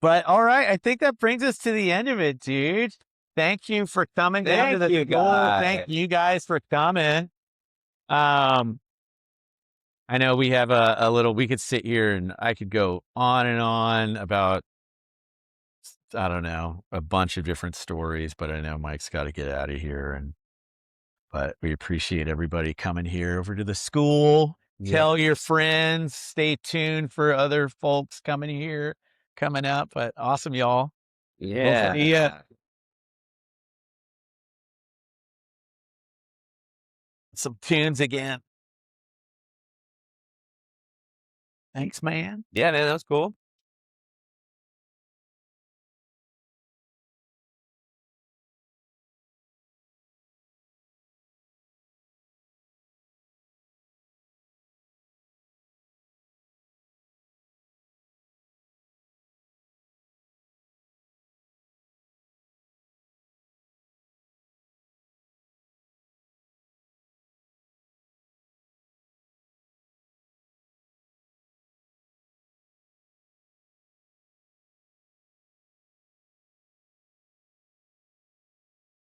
Speaker 1: But all right, I think that brings us to the end of it, dude. Thank you for coming down to
Speaker 2: Thank
Speaker 1: the
Speaker 2: you,
Speaker 1: school. Thank
Speaker 2: guys.
Speaker 1: you guys for coming. I know we have a little, we could sit here and I could go on and on about, I don't know, a bunch of different stories, but I know Mike's got to get out of here. But we appreciate everybody coming here over to the school.
Speaker 2: Yeah.
Speaker 1: Tell your friends, stay tuned for other folks coming here, coming up. But awesome, y'all. We'll see ya. Some tunes again. Thanks, man.
Speaker 2: Yeah, man, that was cool.